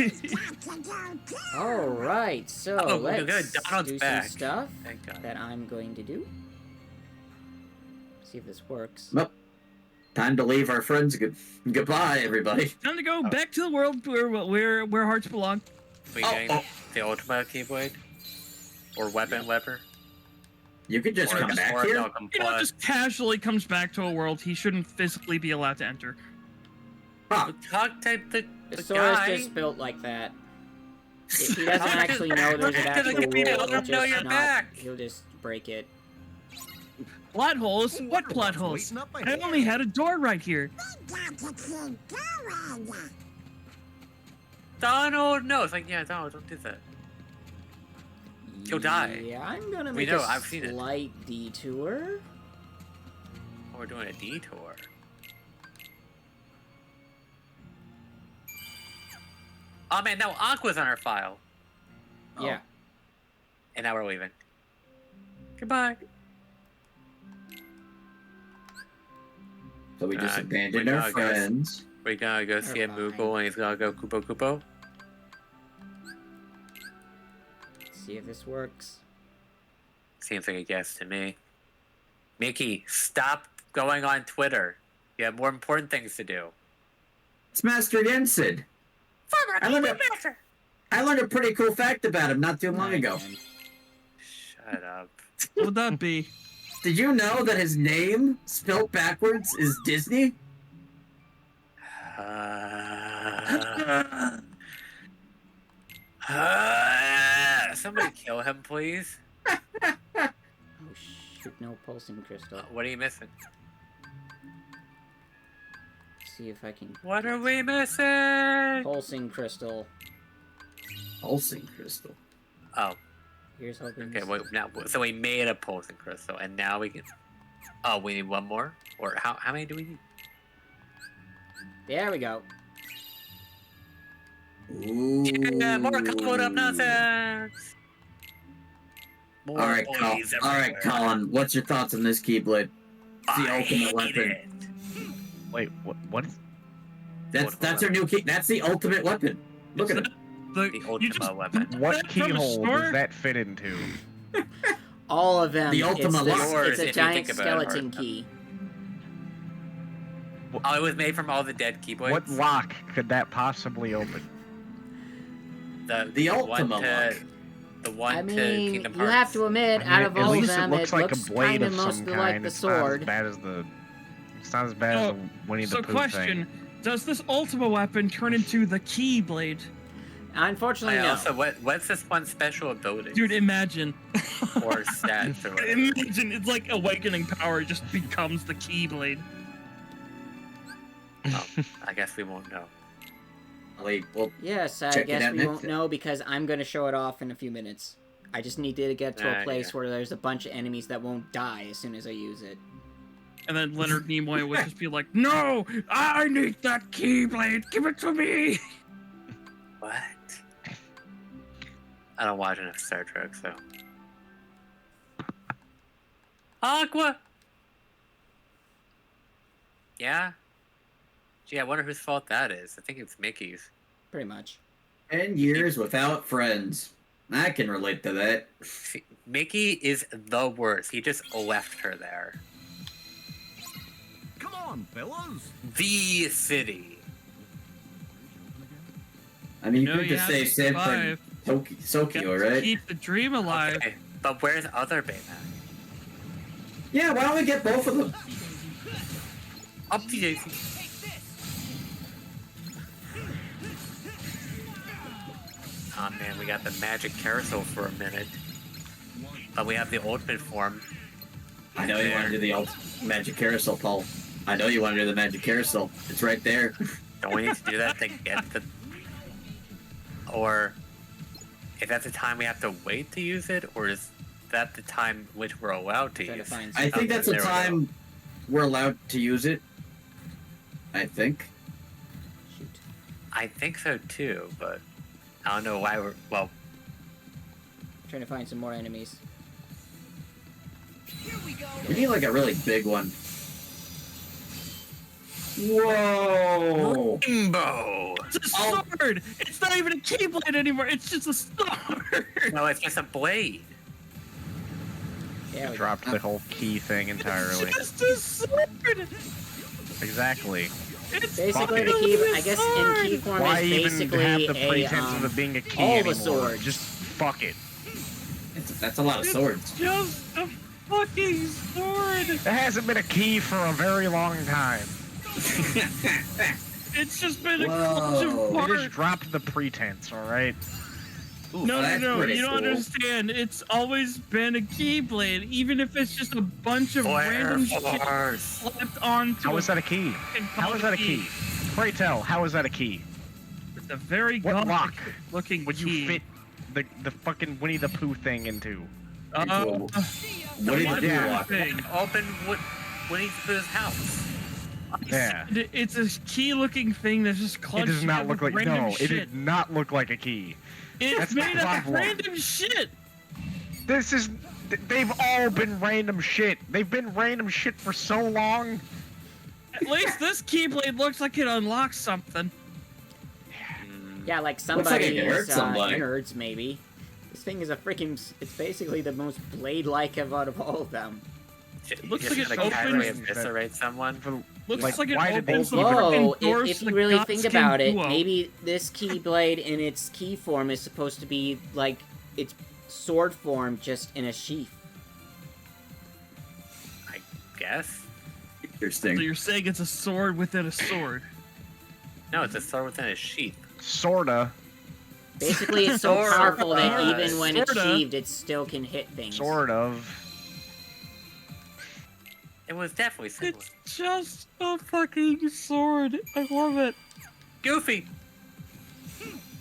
All right, so Oh, let's good. Donald's do back. some stuff Thank God. that I'm going to do. See if this works. Well, time to leave our friends. Goodbye, everybody. Time to go back to the world where hearts belong. We getting the ultimate Keyblade? Or Weapon Weapper? You could just Or come just back Orc here. Malcolm You know, Plus. just casually comes back to a world he shouldn't physically be allowed to enter. Talk to the Sora's guy. just built like that. If he doesn't Talk to actually the- know there's an talk to the actual computer, rule, let he'll him know you're just not. back. He'll just break it. Plot holes? What plot holes? waiting up I ahead. only had a door right here. Donald, no. It's like, yeah, Donald, don't do that. You'll die. Yeah, I'm gonna We make know, a I've seen it. slight detour. Oh, we're doing a detour. Oh man, now Aqua's on our file. Yeah. And now we're leaving. Goodbye. So we just we abandoned our gotta go- friends. We're gonna go see a Moogle and he's gonna go Kupo Kupo. See if this works. Seems like a guess to me. Mickey, stop going on Twitter. You have more important things to do. It's Master Yensid. I learned a pretty cool fact about him not too long ago. Shut up. What would that be? Did you know that his name, spelled backwards, is Disney? Somebody kill him, please. Oh shoot, no pulsing crystal. What are you missing? See if I can. What are we missing? Pulsing crystal. Pulsing crystal. Oh. Here's hoping. Okay, wait, now, so we made a pulsing crystal, and now we can... Oh, we need one more? Or how many do we need? There we go. Ooh. Yeah, more colored up nonsense! More All right, boys all right, everywhere. Colin. What's your thoughts on this Keyblade? It's the ultimate weapon. It. Wait, what? That's our new key. That's the ultimate weapon. Look at it. The ultimate weapon. What keyhole does that fit into? All of them. The ultimate lock. It's a giant skeleton key. Oh, it was made from all the dead keyblades? What lock could that possibly open? The ultimate lock. The one I to mean, Kingdom you Hearts. have to admit, out of all of them, it looks like a blade kind of of some mostly kind. like the It's not as sword. bad as the. It's not as bad as the Winnie the So Pooh question, thing. does this Ultima weapon turn into the Keyblade? Unfortunately, no. Also, what's this one special ability? Dude, imagine. Or stats or whatever. Imagine, it's like awakening power just becomes the Keyblade. Oh, I guess we won't know. Wait, well, Yes, I check it guess out we next won't time. know because I'm going to show it off in a few minutes. I just need to get to a place where there's a bunch of enemies that won't die as soon as I use it. And then Leonard Nimoy would just be like, "No, I need that Keyblade. Give it to me." What? I don't watch enough Star Trek, so. Aqua! Yeah? Gee, I wonder whose fault that is. I think it's Mickey's. Pretty much. 10 years without friends. I can relate to that. See, Mickey is the worst. He just left her there. Come on, fellas. The city. I mean, you No, could you just have say to San survive. Tokyo, right? Keep the dream alive. Okay, but where's other Baymax? Yeah, why don't we get both of them? Up to Daisy. Oh man, we got the magic carousel for a minute. But we have the ultimate form. I know you want to do the magic carousel, Paul. I know you want to do the magic carousel. It's right there. Don't we need to do that to get the... Or... Is that the time we have to wait to use it? Or is that the time which we're allowed to use it? I think that's the time we're allowed to use it. I think. I think so too, but... I don't know why we're... Well... Trying to find some more enemies. We need like a really big one. Whoa! Rainbow! It's a sword! It's not even a Keyblade anymore, it's just a sword! No, it's just a blade. Yeah, I dropped the whole key thing entirely. It's just a sword! Exactly. It's Basically, the key, I guess, in key form Why is even basically have the a, pretense of it being a key all anymore? the swords. Just fuck it. That's a lot of swords. It's just a fucking sword! It hasn't been a key for a very long time. It's just been a Whoa. bunch of You parts. just dropped the pretense, alright? No, that's you pretty don't cool. understand. It's always been a Keyblade, even if it's just a bunch of random shit slapped onto How is that a key? fucking How is that a key? Pray tell, how is that a key? It's a very What lock looking would key. you fit the fucking Winnie the Pooh thing into? What did you Yeah. lock? Open Winnie the Pooh's house. Yeah. It's a key-looking thing that's just It clutched does not together look with like random it shit. did not look like a key. It's That's the made up of problem. random shit. This is they've all been random shit. They've been random shit for so long. At least this Keyblade looks like it unlocks something. Yeah, like Looks like it somebody's can hurt somebody. innards, maybe. This thing is a freaking... It's basically the most blade-like out of all of them. Looks Just like it gonna casually opens- eviscerate someone. Looks like it why did they opens the even- Whoa, freaking doors if to you the really Godskin think about it, duo. maybe this Keyblade in its key form is supposed to be like its sword form just in a sheath. I guess. Interesting. So you're saying it's a sword within a sword? No, it's a sword within a sheath. Sorta. Basically, it's so Sort powerful that of. even when it's Sorta. sheathed, it still can hit things. Sort of. It was definitely similar. It's just a fucking sword. I love it. Goofy!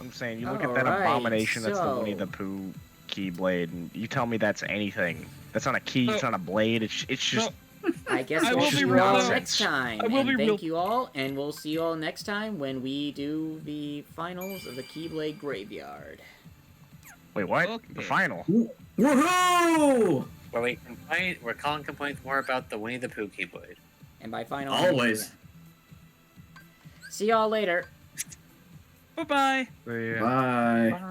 I'm saying, you look at that Alright, abomination that's the so- Winnie the Pooh keyblade, and you tell me that's anything. That's not a key, it's not a blade, it's just... I guess I we'll will see be you real all though. next time. I will And be thank real- you all, and we'll see you all next time when we do the finals of the Keyblade Graveyard. Wait, what? Okay. The final? Woohoo! Where we're calling complaints more about the Winnie the Pooh Keyblade. And by final... Always. See y'all later. Bye-bye. The, Bye. Bye.